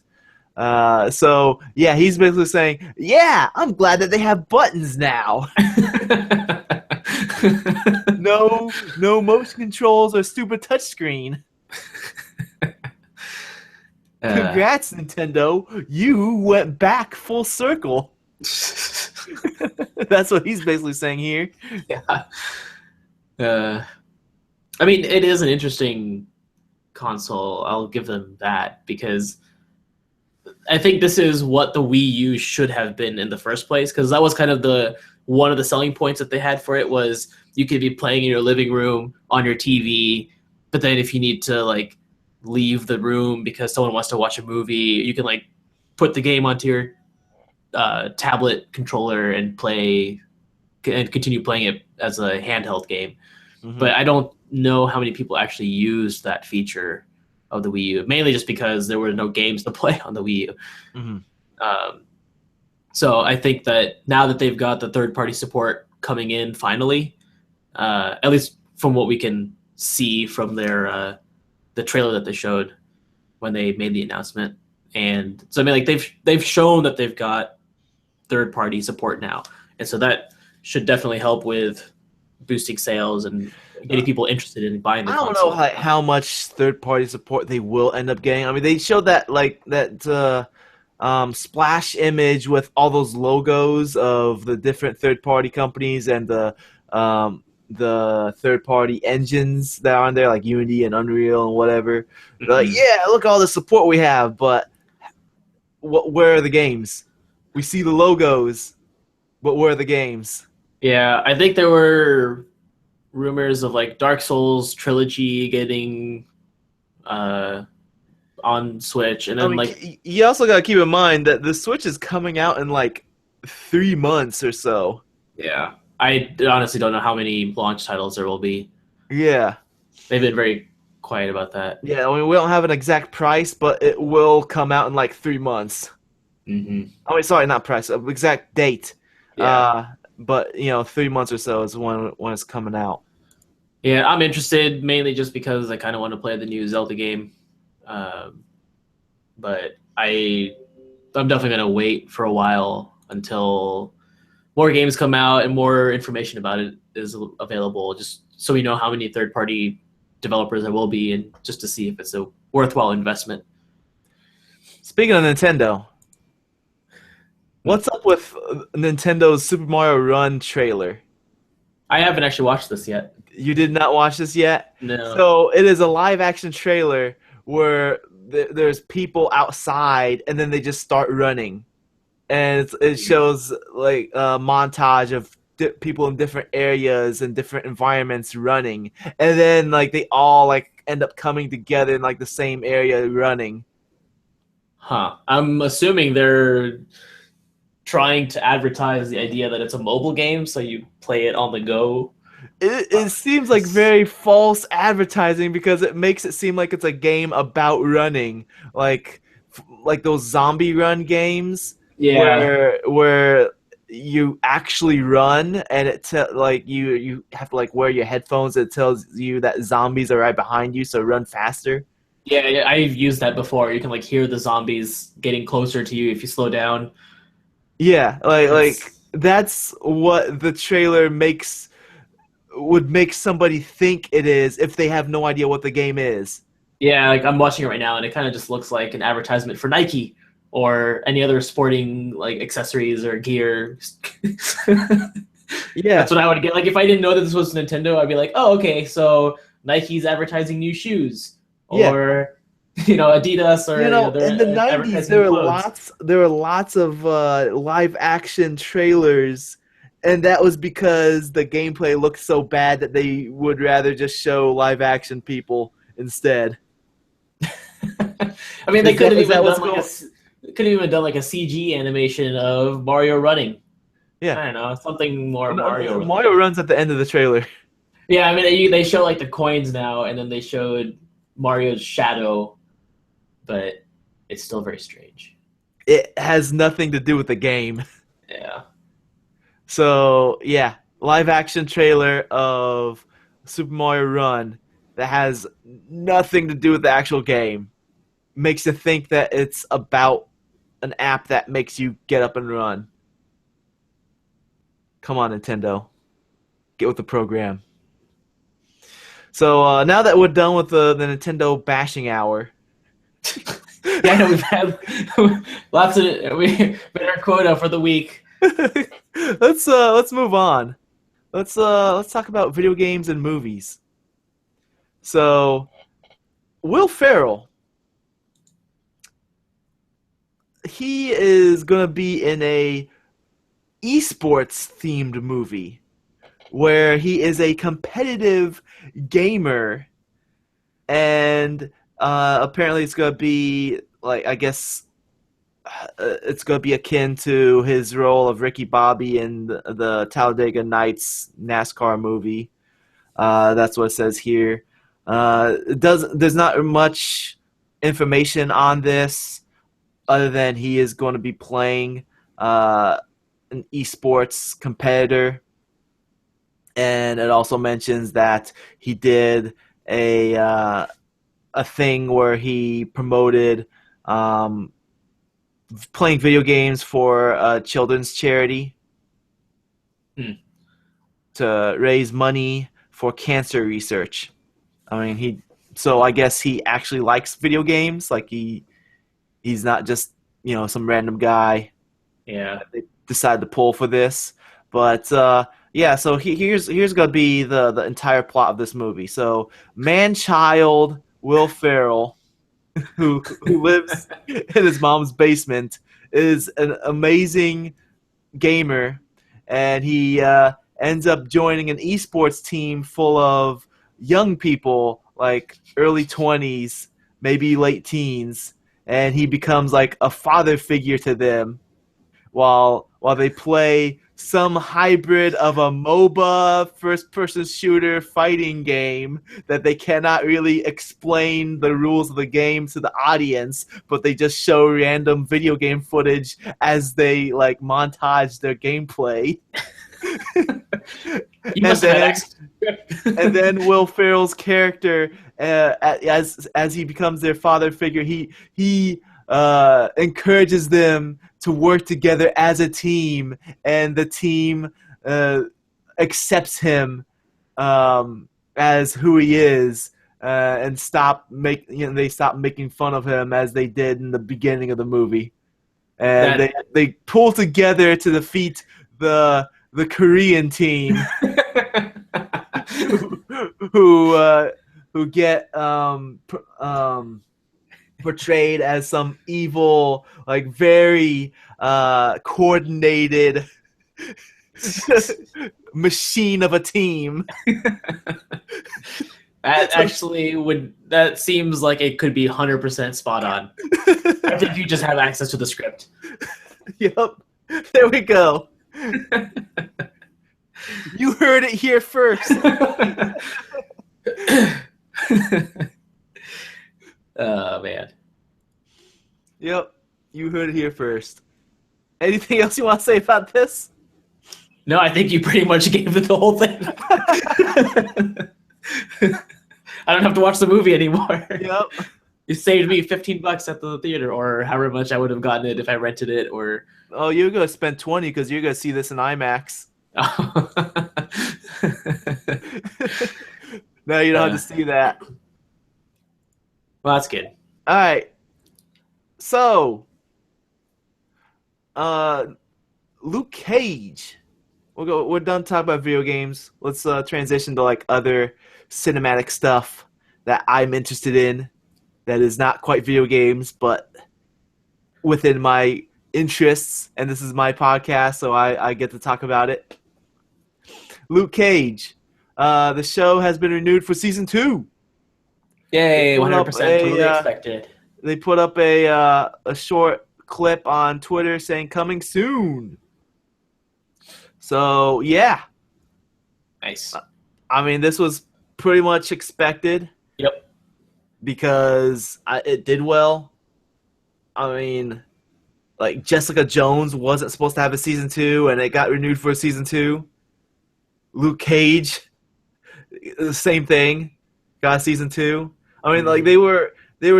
So yeah, he's basically saying, "Yeah, I'm glad that they have buttons now. No motion controls or stupid touchscreen. uh, Congrats, Nintendo. You went back full circle." That's what he's basically saying here. yeah. Uh, I mean, it is an interesting console. I'll give them that because I think this is what the Wii U should have been in the first place. Because that was kind of the one of the selling points that they had for it was you could be playing in your living room on your TV, but then if you need to like leave the room because someone wants to watch a movie, you can like put the game onto your tablet controller and play and continue playing it as a handheld game. Mm-hmm. But I don't know how many people actually used that feature of the Wii U, mainly just because there were no games to play on the Wii U. Mm-hmm. So I think that now that they've got the third-party support coming in finally, at least from what we can see from their the trailer that they showed when they made the announcement, and so I mean, like they've shown that they've got third-party support now, and so that should definitely help with boosting sales and getting people interested in buying the I don't know console. how much third party support they will end up getting. I mean, they showed that like that splash image with all those logos of the different third party companies and the third party engines that are on there, like Unity and Unreal and whatever. They're like, Mhm. yeah, look at all the support we have, but where are the games? We see the logos, but where are the games? Yeah, I think there were rumors of like Dark Souls trilogy getting uh, on Switch, and I then mean, like you also gotta keep in mind that the Switch is coming out in like 3 months or so. yeah, I honestly don't know how many launch titles there will be. Yeah, They've been very quiet about that. yeah. I mean, we don't have an exact price, but it will come out in like 3 months. Hmm. I mean, sorry, not price, exact date. Yeah, But 3 months or so is when it's coming out. yeah, I'm interested mainly just because I kind of want to play the new Zelda game, um, but I'm definitely gonna wait for a while until more games come out and more information about it is available, just so we know how many third party developers there will be, and just to see if it's a worthwhile investment. Speaking of Nintendo, Hmm. what's up with Nintendo's Super Mario Run trailer? I haven't actually watched this yet. You did not watch this yet? No. So it is a live action trailer where there's people outside and then they just start running. And it shows like a montage of people in different areas and different environments running. And then like they all like end up coming together in like the same area running. Huh. I'm assuming they're trying to advertise the idea that it's a mobile game, so you play it on the go. It seems like very false advertising because it makes it seem like it's a game about running, like like those zombie run games Yeah. where you actually run and like you have to like wear your headphones. It tells you that zombies are right behind you, so run faster. Yeah, yeah, I've used that before. You can like hear the zombies getting closer to you if you slow down. Yeah, like It's that's what the trailer makes would make somebody think it is if they have no idea what the game is. Yeah, like I'm watching it right now, and it kind of just looks like an advertisement for Nike or any other sporting like accessories or gear. Yeah, That's what I would get. Like if I didn't know that this was Nintendo, I'd be like, oh, okay, so Nike's advertising new shoes, yeah. or Adidas, or In the they're 90s advertising new clothes. there were lots of live action trailers, and that was because the gameplay looked so bad that they would rather just show live action people instead. I mean, they could have Is that even what's done like going? a CG animation of Mario running. Yeah. I don't know, something more No, Mario Mario related. runs at the end of the trailer. Yeah, I mean, they show like the coins now, and then they showed Mario's shadow, but it's still very strange. It has nothing to do with the game. Yeah. So, yeah, live action trailer of Super Mario Run that has nothing to do with the actual game. Makes you think that it's about an app that makes you get up and run. Come on, Nintendo, get with the program. So now that we're done with the Nintendo bashing hour, Yeah, I know we've had lots of we been our quota for the week. let's move on. Let's talk about video games and movies. So Will Ferrell, he is gonna be in a esports themed movie where he is a competitive gamer, and apparently it's gonna be like, I guess it's gonna be akin to his role of Ricky Bobby in the Talladega Nights NASCAR movie. That's what it says here. There's not much information on this other than he is going to be playing an esports competitor, and it also mentions that he did a thing where he promoted um, playing video games for a children's charity Hmm. to raise money for cancer research. I mean, so I guess he actually likes video games. Like he's not just, some random guy Yeah. that they decided to pull for this. But yeah, so here's gonna be the entire plot of this movie. So man child Will Ferrell, who lives in his mom's basement, is an amazing gamer, and he ends up joining an esports team full of young people, like early 20s, maybe late teens, and he becomes like a father figure to them while they play some hybrid of a MOBA first person shooter fighting game that they cannot really explain the rules of the game to the audience, but they just show random video game footage as they like montage their gameplay. You and must have had then access. and then Will Ferrell's character, as he becomes their father figure, he encourages them to work together as a team, and the team uh, accepts him as who he is, and they stop making fun of him as they did in the beginning of the movie, and That they pull together to defeat the Korean team who get portrayed as some evil, like very coordinated machine of a team. that actually would that seems like it could be 100% spot on. I think you just have access to the script. Yep, there we go. You heard it here first. Oh man. Yep, you heard it here first. Anything else you want to say about this? No, I think you pretty much gave it the whole thing. I don't have to watch the movie anymore. Yep. You saved me $15 at the theater, or however much I would have gotten it if I rented it, or. Oh, you're gonna spend 20 because you're gonna see this in IMAX. No, you don't have to see that. Well, that's good. All right. So, Luke Cage. We're done talking about video games. Let's transition to like other cinematic stuff that I'm interested in. That is not quite video games, but within my interests. And this is my podcast, so I get to talk about it. Luke Cage. The show has been renewed for season 2. Yay, They put up 100% totally a, expected. They put up a short clip on Twitter saying coming soon. So yeah, Nice. I mean this was pretty much expected Yep. because it did well. I mean, like Jessica Jones wasn't supposed to have a season 2, and it got renewed for a season 2. Luke Cage, the same thing, got a season 2. I mean, like they were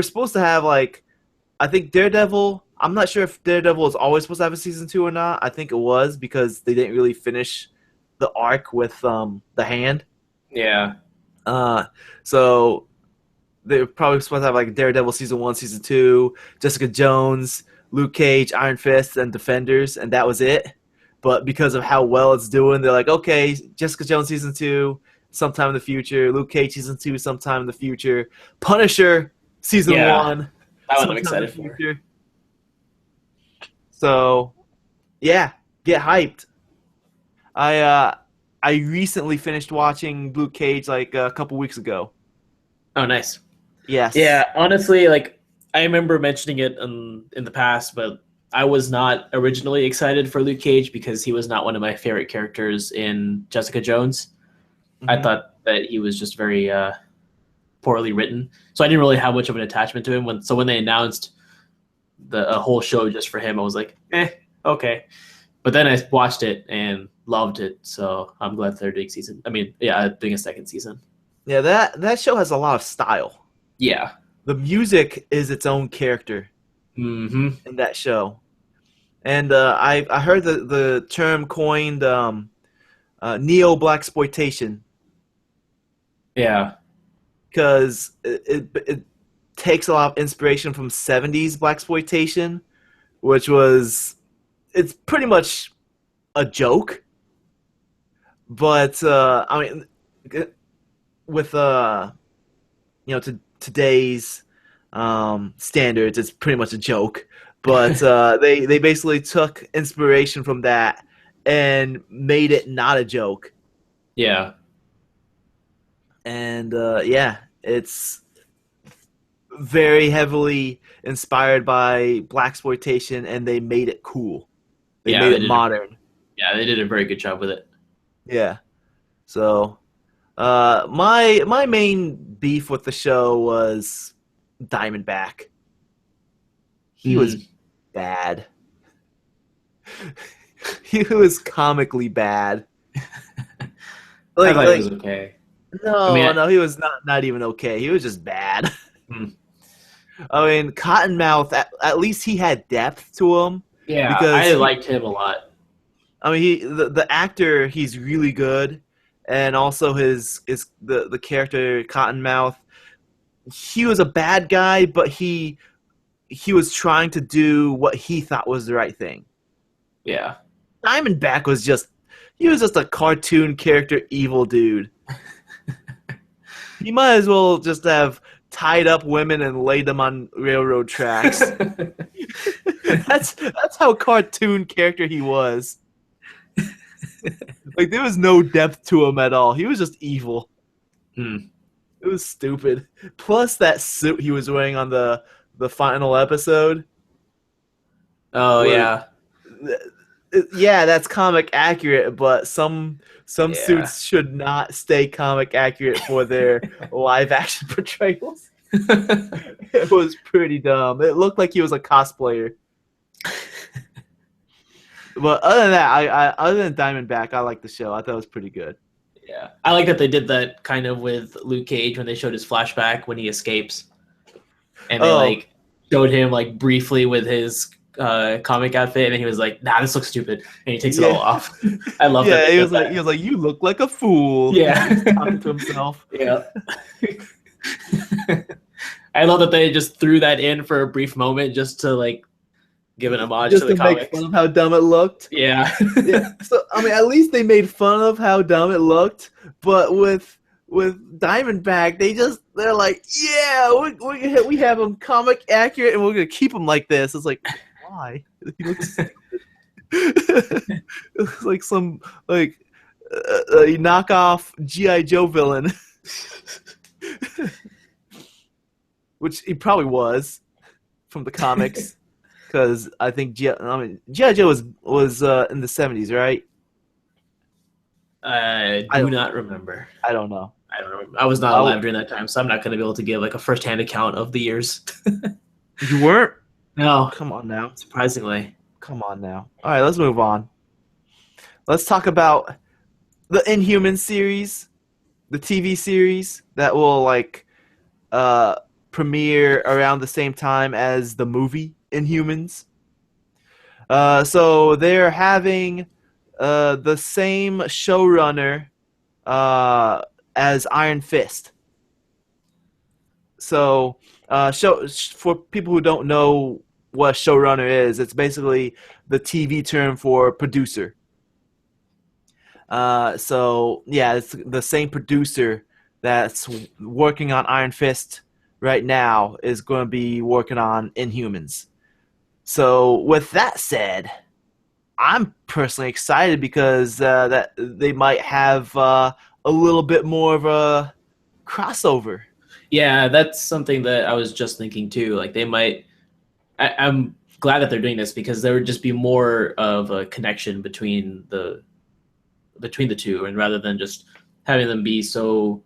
supposed to have, like, I think Daredevil I'm not sure if Daredevil was always supposed to have a season 2 or not. I think it was because they didn't really finish the arc with the hand. Yeah. Uh, so they're probably supposed to have like Daredevil season 1, season 2, Jessica Jones, Luke Cage, Iron Fist, and Defenders, and that was it. But because of how well it's doing, they're like, okay, Jessica Jones season 2, sometime in the future. Luke Cage season 2, sometime in the future. Punisher season Yeah. 1, That one I'm sometime in the excited for. future. So yeah, get hyped. I uh I recently finished watching Luke Cage like a couple weeks ago. Oh, nice. Yes. Yeah, honestly, like I remember mentioning it in the past, but I was not originally excited for Luke Cage because he was not one of my favorite characters in Jessica Jones. I Hmm. thought that he was just very poorly written, so I didn't really have much of an attachment to him. When they announced the a whole show just for him, I was like, okay. But then I watched it and loved it, so I'm glad they're doing season. I mean, yeah, doing a second season. Yeah, that show has a lot of style. Yeah. The music is its own character Hmm. in that show. And I heard the term coined neo blaxploitation Yeah. because it takes a lot of inspiration from 70s blaxploitation, which was it's pretty much a joke, but I mean with today's standards, it's pretty much a joke. But they basically took inspiration from that and made it not a joke. Yeah. And yeah, it's very heavily inspired by blaxploitation, and they made it cool. They Yeah, made it modern. they did a very good job with it. Yeah. So my main beef with the show was Diamondback. He was Mm. bad. He was comically bad. I thought it Like was okay. I mean, no, he was not even okay. He was just bad. mm, I mean, Cottonmouth at least he had depth to him yeah, because I he liked him a lot. I mean the actor he's really good, and also his the character Cottonmouth, he was a bad guy, but he was trying to do what he thought was the right thing. Yeah. Diamondback was just he was just a cartoon character evil dude. He might as well just have tied up women and laid them on railroad tracks. That's how cartoon character he was. Like there was no depth to him at all. He was just evil. Hmm. It was stupid. Plus that suit he was wearing on the final episode Oh was yeah, yeah, that's comic accurate, but some yeah. suits should not stay comic accurate for their live action portrayals. It was pretty dumb. It looked like he was a cosplayer. But other than that, other than Diamondback, I like the show. I thought it was pretty good. Yeah, I like that they did that kind of with Luke Cage when they showed his flashback when he escapes, and they Oh, like showed him like briefly with his comic outfit, and he was like, "Nah, this looks stupid," and he takes it all yeah, off. I love that yeah. they He did was like, that. you look like a fool. Yeah, He's talking to himself. yeah. I love that they just threw that in for a brief moment just to like give an homage to Just the to make comics. fun of how dumb it looked. Yeah. Yeah. So I mean, at least they made fun of how dumb it looked. But with Diamondback, they're like, yeah, we have him comic accurate, and we're gonna keep him like this. It's like, why? He looks it looks like some like a knockoff GI Joe villain, which he probably was from the comics. Because I think GI Joe was in the 70s, right? I I do don't not remember. I don't know. I don't remember. I was not I alive during that time, so I'm not going to be able to give like a first-hand account of the years. You weren't? No, Come on now. surprisingly. Come on now. All right, let's move on. Let's talk about the Inhuman series, the TV series that will like uh premiere around the same time as the movie. Inhumans. So they're having the same showrunner as Iron Fist. So, for people who don't know what a showrunner is, it's basically the TV term for producer. So yeah, it's the same producer that's working on Iron Fist right now is going to be working on Inhumans. So with that said, I'm personally excited because that they might have a little bit more of a crossover. Yeah, that's something that I was just thinking too. Like they might. I'm glad that they're doing this because there would just be more of a connection between the two, and rather than just having them be so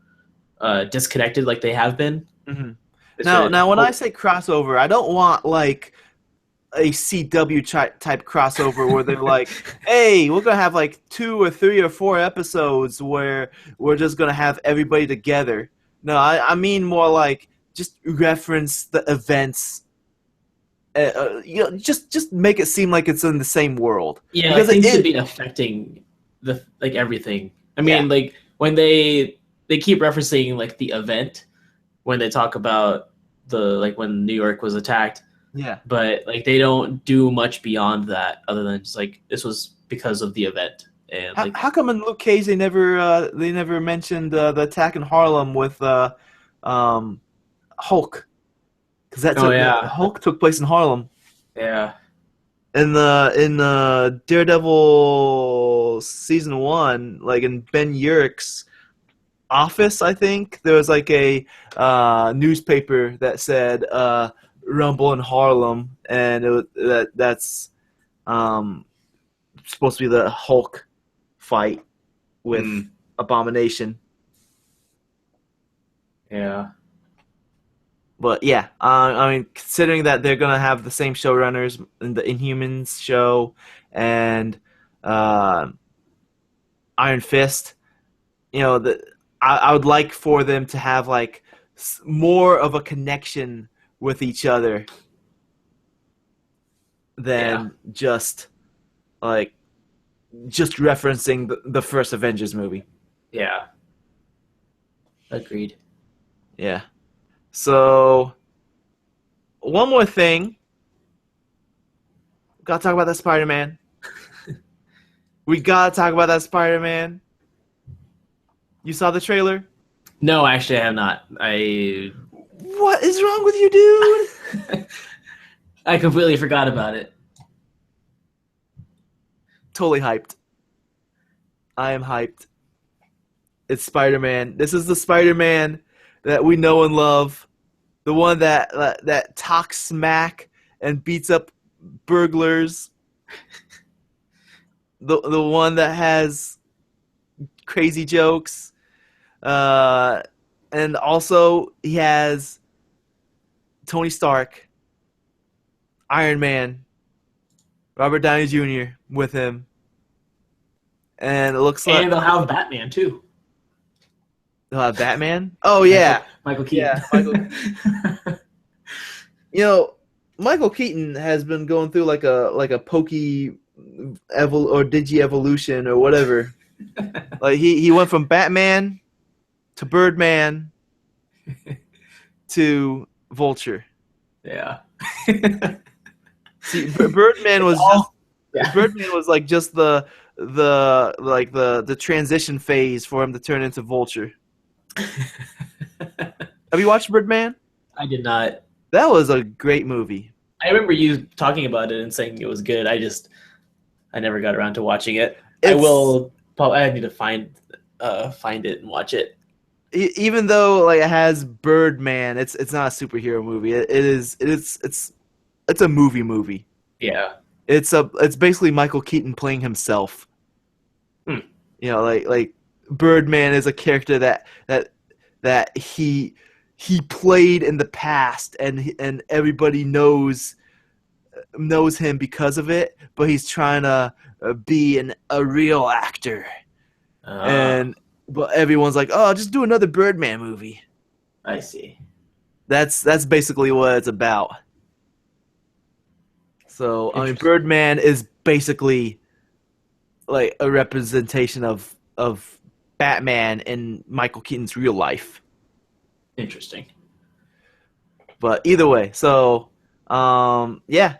disconnected like they have been. Hmm. This Now, would when I hope. say crossover, I don't want like a CW type crossover where they're like, "Hey, we're gonna have like 2 or 3 or 4 episodes where we're just gonna have everybody together." No, I mean more like just reference the events. Just make it seem like it's in the same world Yeah, like because things should it be affecting the like everything. I yeah mean, like when they keep referencing like the event when they talk about the like when New York was attacked, yeah. but like they don't do much beyond that other than just like this was because of the event and like How come in Luke Cage they never mentioned the attack in Harlem with um, Hulk? Because oh yeah, Hulk took place in Harlem. yeah, In Daredevil season 1, like in Ben Urich's office, I think there was like a newspaper that said "Rumble in Harlem," and that's um, supposed to be the Hulk fight with mm, Abomination. yeah, But yeah, I mean, considering that they're gonna have the same showrunners in the Inhumans show and uh, Iron Fist, you know, I would like for them to have like more of a connection with each other yeah, than like just referencing the first Avengers movie. yeah. Agreed. Yeah. So one more thing, gotta talk about that Spider-Man. We gotta talk about that Spider-Man. You saw the trailer? No, actually, I have not. I What is wrong with you, dude? I completely forgot about it. Totally hyped. I am hyped. It's Spider-Man. This is the Spider-Man that we know and love. The one that talks smack and beats up burglars. The one that has crazy jokes. Uh, and also he has Tony Stark, Iron Man, Robert Downey Jr. with him. And it looks like And they'll have Batman too. Batman. Oh Michael yeah, Michael Keaton. yeah. You know, Michael Keaton has been going through like a pokey or digi evolution or whatever. Like he went from Batman to Birdman to Vulture. Yeah. See, Birdman It's was just all yeah. Birdman was like just the transition phase for him to turn into Vulture. Have you watched Birdman? I did not. That was a great movie. I remember you talking about it and saying it was good. I never got around to watching it. I It's will. I need to find it and watch it. even though like it has Birdman, it's not a superhero movie. It's a movie. Yeah. It's basically Michael Keaton playing himself. Hmm. You know, like Birdman is a character that he played in the past, and everybody knows him because of it. But he's trying to be a real actor, Ah, and but everyone's like, oh, just do another Birdman movie. I see. That's basically what it's about. So I mean, Interesting. Birdman is basically like a representation of Batman in Michael Keaton's real life. Interesting. But either way, so yeah,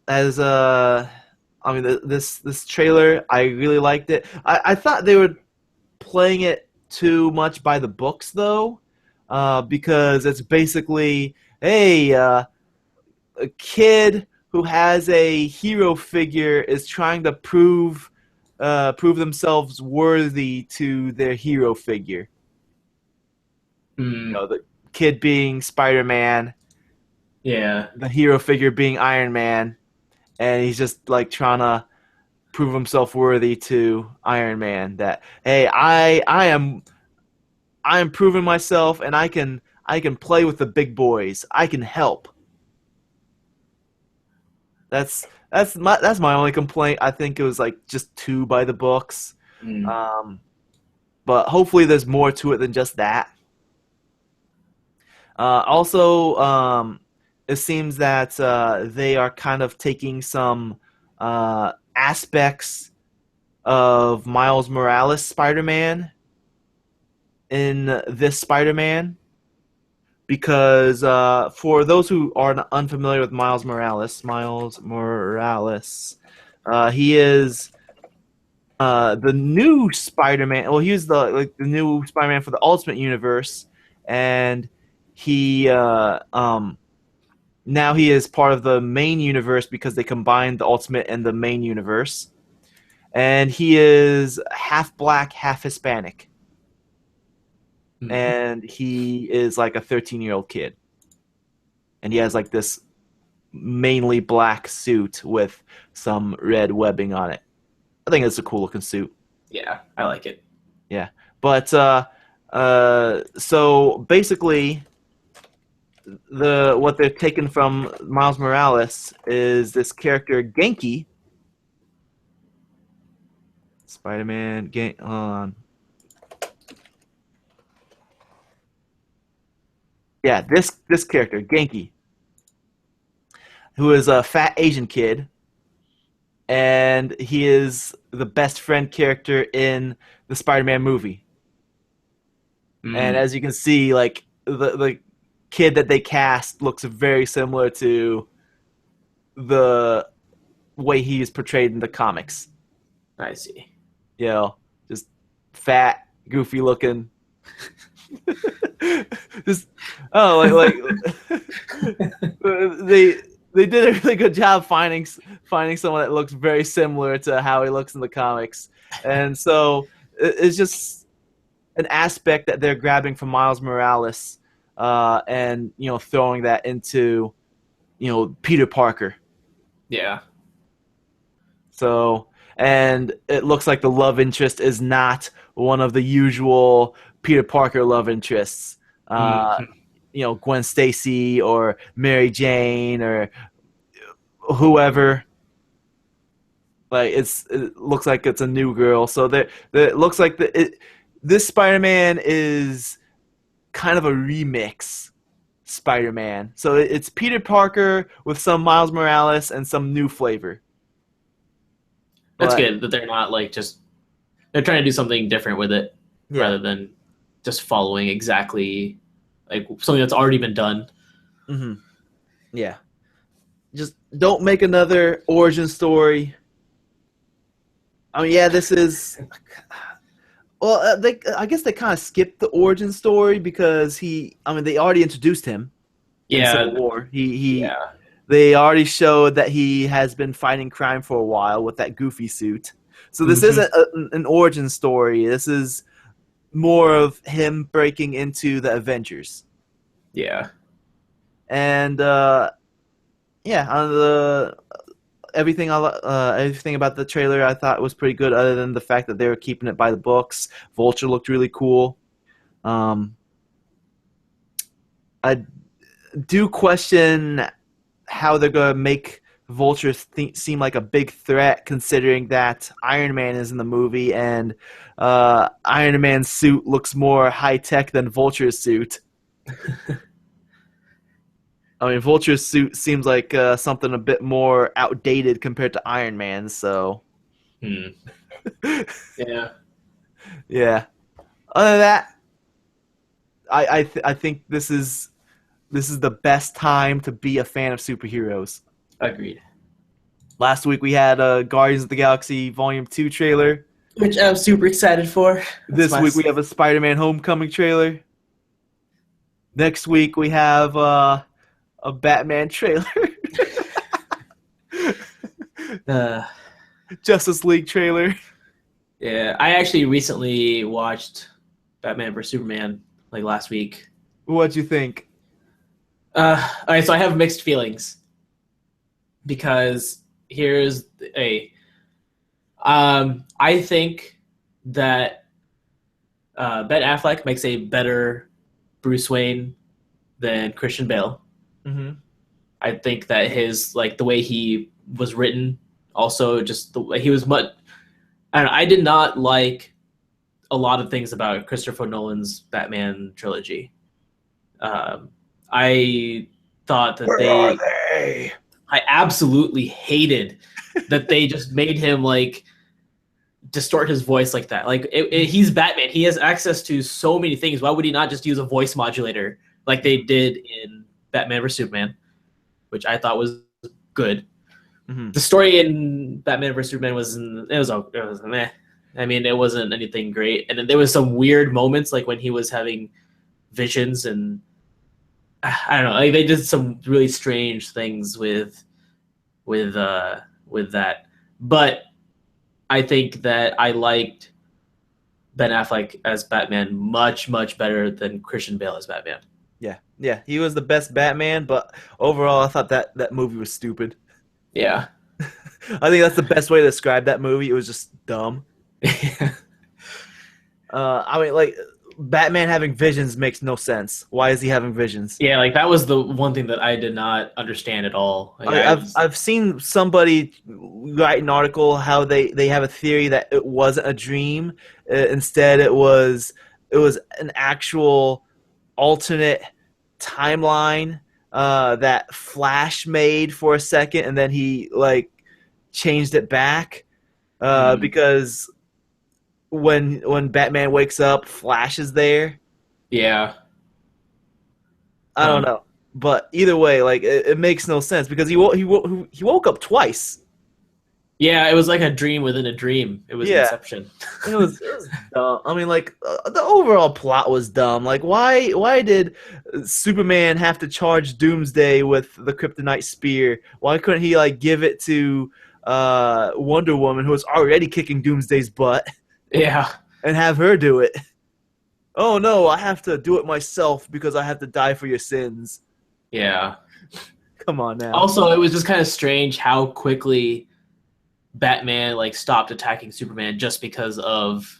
as I mean, this trailer, I really liked it. I thought they were playing it too much by the books though, because it's basically, hey, a kid who has a hero figure is trying to prove themselves worthy to their hero figure. You Mm, know, the kid being Spider-Man, yeah. the hero figure being Iron Man, and he's just like trying to prove himself worthy to Iron Man. That hey, I am proving myself, and I can play with the big boys. I can help. That's my only complaint. I think it was like just too by the books. Mm. Um, but hopefully there's more to it than just that. Also, it seems that they are kind of taking some aspects of Miles Morales Spider-Man in this Spider-Man because for those who are unfamiliar with Miles Morales, he is the new Spider-Man. Well, he was the new Spider-Man for the Ultimate Universe, and he now he is part of the main universe because they combined the Ultimate and the main universe, and he is half black, half Hispanic, Mm. and he is like a 13-year-old kid, and he has like this mainly black suit with some red webbing on it. I think it's a cool looking suit. Yeah, I like it. Yeah, but so basically, the what they're taking from Miles Morales is this character Genki, Spider-Man. Yeah, this character Genki, who is a fat Asian kid, and he is the best friend character in the Spider-Man movie. And Mm. as you can see, like the kid that they cast looks very similar to the way he is portrayed in the comics. I see. You know, just fat, goofy looking. Just like they they did a really good job finding someone that looks very similar to how he looks in the comics, and so it's just an aspect that they're grabbing from Miles Morales, and throwing that into Peter Parker. Yeah. So, and it looks like the love interest is not one of the usual Peter Parker love interests. Uh, Mm. Gwen Stacy or Mary Jane or whoever. Like it looks like it's a new girl. So it looks like this Spider-Man is kind of a remix Spider-Man. So it's Peter Parker with some Miles Morales and some new flavor. That's But good that they're not like just they're trying to do something different with it yeah. rather than just following exactly like something that's already been done. Hmm. Yeah. Just don't make another origin story. I mean, yeah, this is. Well, I guess they kind of skipped the origin story because I mean, they already introduced him in Civil Yeah, War. yeah. They already showed that he has been fighting crime for a while with that goofy suit. So this Hmm. isn't an origin story. This is more of him breaking into the Avengers. Yeah. And yeah, on everything about the trailer I thought was pretty good, other than the fact that they were keeping it by the books. Vulture looked really cool. Um, I do question how they're gonna make Vulture seem like a big threat, considering that Iron Man is in the movie and Iron Man's suit looks more high tech than Vulture's suit. I mean, Vulture's suit seems like something a bit more outdated compared to Iron Man. So, Hmm. Yeah, yeah. Other than that, I think this is the best time to be a fan of superheroes. agreed. Last week we had a Guardians of the Galaxy Volume 2 trailer. Which I'm super excited for. That's This my week we have a Spider-Man Homecoming trailer. Next week we have a Batman trailer. uh, Justice League trailer. yeah. I actually recently watched Batman vs Superman like last week. What'd you think? All right, so I have mixed feelings because here's a I think that Ben Affleck makes a better Bruce Wayne than Christian Bale. Mm-hmm. I think that his like the way he was written, also just the way he was much. I don't know, I did not like a lot of things about Christopher Nolan's Batman trilogy. Um, I thought that Where are they. they? I absolutely hated that they just made him like distort his voice like that. Like he's Batman. He has access to so many things. Why would he not just use a voice modulator like they did in Batman vs Superman, which I thought was good. Mm-hmm. The story in Batman vs Superman was meh. I mean, it wasn't anything great. And then there was some weird moments like when he was having visions and I don't know. Like they did some really strange things with that. But I think that I liked Ben Affleck as Batman much better than Christian Bale as Batman. Yeah, yeah, he was the best Batman, but overall, I thought that movie was stupid. Yeah. I think that's the best way to describe that movie. It was just dumb. I mean, like Batman having visions makes no sense. Why is he having visions? Yeah, like that was the one thing that I did not understand at all. Like I was like, I've seen somebody write an article how they have a theory that it wasn't a dream. Instead, it was an actual alternate timeline that Flash made for a second, and then he like changed it back hmm, because when Batman wakes up, Flash is there. yeah, I don't huh. know, but either way, like it makes no sense because he woke up twice. Yeah, it was like a dream within a dream. It was Yeah, Inception. it was dumb. I mean, like the overall plot was dumb. Like, why did Superman have to charge Doomsday with the Kryptonite spear? Why couldn't he like give it to Wonder Woman, who was already kicking Doomsday's butt, Yeah, and have her do it? Oh no, I have to do it myself because I have to die for your sins. yeah. Come on now, Also, it was just kind of strange how quickly Batman like stopped attacking Superman just because of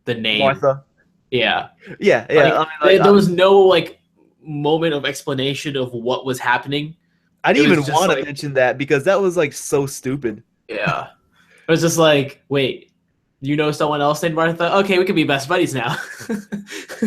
the name. Martha. Yeah. Yeah, yeah. I Like mean, like there was no like moment of explanation of what was happening. I It didn't was even just want to like, mention that because that was like so stupid. yeah. It was just like, wait, you know someone else named Martha? Okay, we can be best buddies now.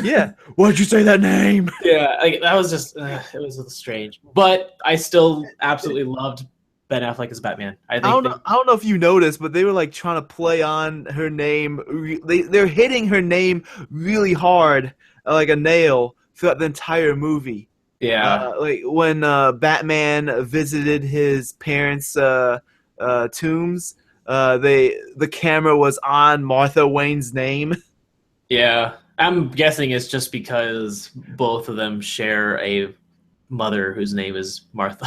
Yeah. Why'd you say that name? Yeah, like that was just it was a little strange. But I still absolutely loved Ben Affleck as Batman. I think they I don't know if you noticed, but they were like trying to play on her name. They're hitting her name really hard, like a nail, throughout the entire movie. yeah. Like when Batman visited his parents' tombs, the camera was on Martha Wayne's name. Yeah. I'm guessing it's just because both of them share a mother whose name is Martha.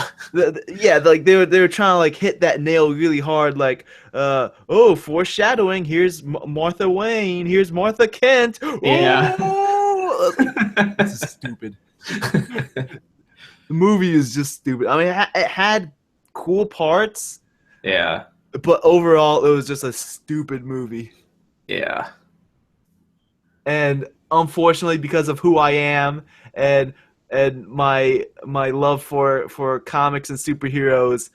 Yeah, like they were trying to like hit that nail really hard, like oh, foreshadowing. Here's Martha Wayne. Here's Martha Kent. Yeah. Oh, this is stupid. The movie is just stupid. I mean, it had cool parts, Yeah. but overall, it was just a stupid movie. Yeah. And unfortunately, because of who I am and my love for comics and superheroes,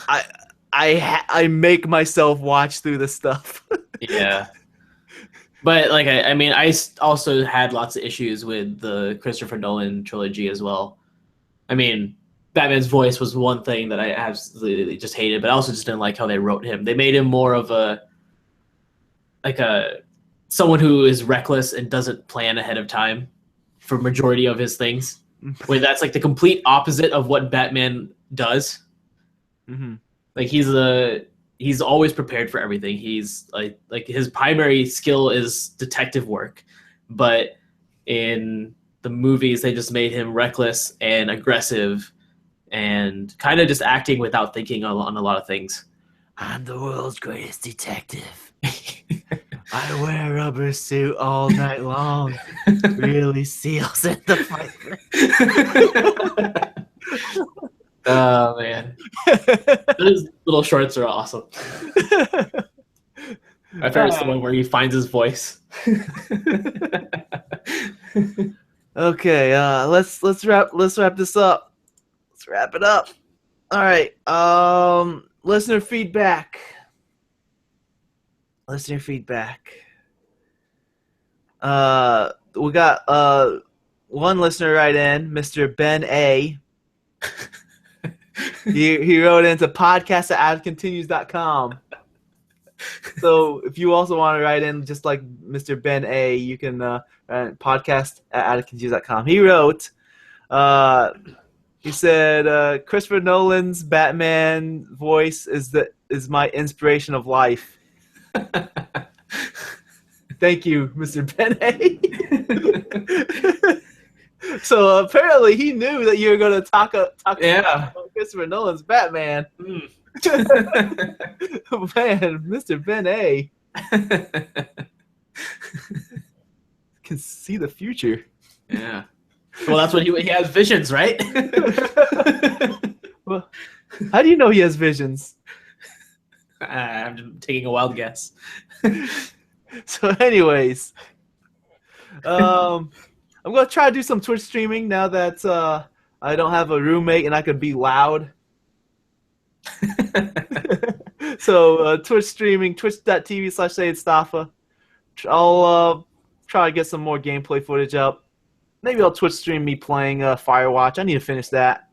I I make myself watch through this stuff. Yeah. But like I mean, also had lots of issues with the Christopher Nolan trilogy as well. I mean, Batman's voice was one thing that I absolutely just hated, but I also just didn't like how they wrote him. They made him more of a like a someone who is reckless and doesn't plan ahead of time for majority of his things. Where that's like the complete opposite of what Batman does. Mm-hmm. Like he's always prepared for everything. He's like his primary skill is detective work, but in the movies they just made him reckless and aggressive and kind of just acting without thinking on a lot of things. I'm the world's greatest detective. I wear a rubber suit all night long. Really seals in the fight. Oh man, those little shorts are awesome. My favorite's the one where he finds his voice. Okay, let's wrap this up. Let's wrap it up. All right. Listener feedback. Listener feedback. We got one listener right in, Mr. Ben A. he wrote into podcast@adcontinues.com. So if you also want to write in, just like Mr. Ben A, you can podcast@adcontinues.com. He wrote, he said, Christopher Nolan's Batman voice is my inspiration of life. Thank you, Mr. Ben A. So apparently he knew that you were going to talk about Christopher Nolan's Batman. Man, Mr. Ben A can see the future. Yeah. Well, that's what he has visions, right? Well, how do you know he has visions? I'm just taking a wild guess. So anyways, I'm going to try to do some Twitch streaming now that I don't have a roommate and I could be loud. So Twitch streaming, twitch.tv/SayIt'sTafa. I'll try to get some more gameplay footage up. Maybe I'll Twitch stream me playing Firewatch. I need to finish that.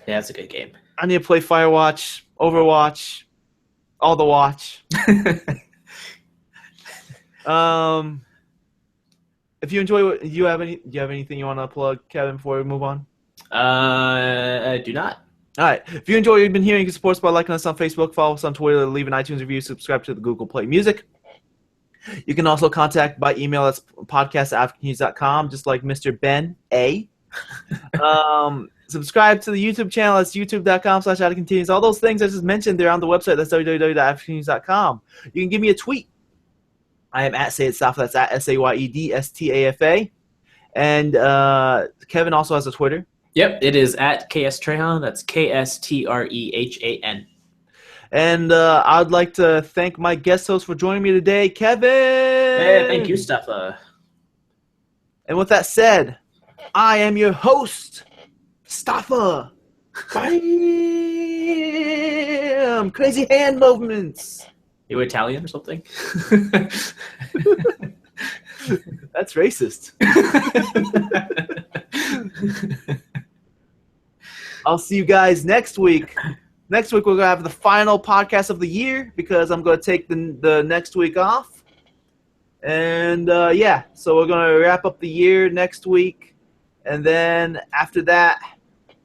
Yeah, that's a good game. I need to play Firewatch, Overwatch, all the watch. If you enjoy what do you have anything you want to plug, Kevin, before we move on? I do not. All right. If you enjoy what you've been hearing, you can support us by liking us on Facebook, follow us on Twitter, leave an iTunes review, subscribe to the Google Play Music. You can also contact by email at podcast@adcontinues.com, just like Mr. Ben A. Subscribe to the YouTube channel. That's youtube.com/adcontinues. All those things I just mentioned, they're on the website. That's www.adcontinues.com. You can give me a tweet. I am at SayIt'sTafa. That's at SayIdStafa. And Kevin also has a Twitter. Yep, it is at KSTrehan. That's KSTREHAN. And I'd like to thank my guest host for joining me today, Kevin. Hey, thank you, Staffa. And with that said, I am your host, Staffa. Bam! Crazy hand movements. You Italian or something? That's racist. I'll see you guys next week. Next week, we're going to have the final podcast of the year because I'm going to take the next week off. And, so we're going to wrap up the year next week. And then after that,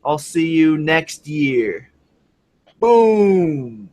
I'll see you next year. Boom!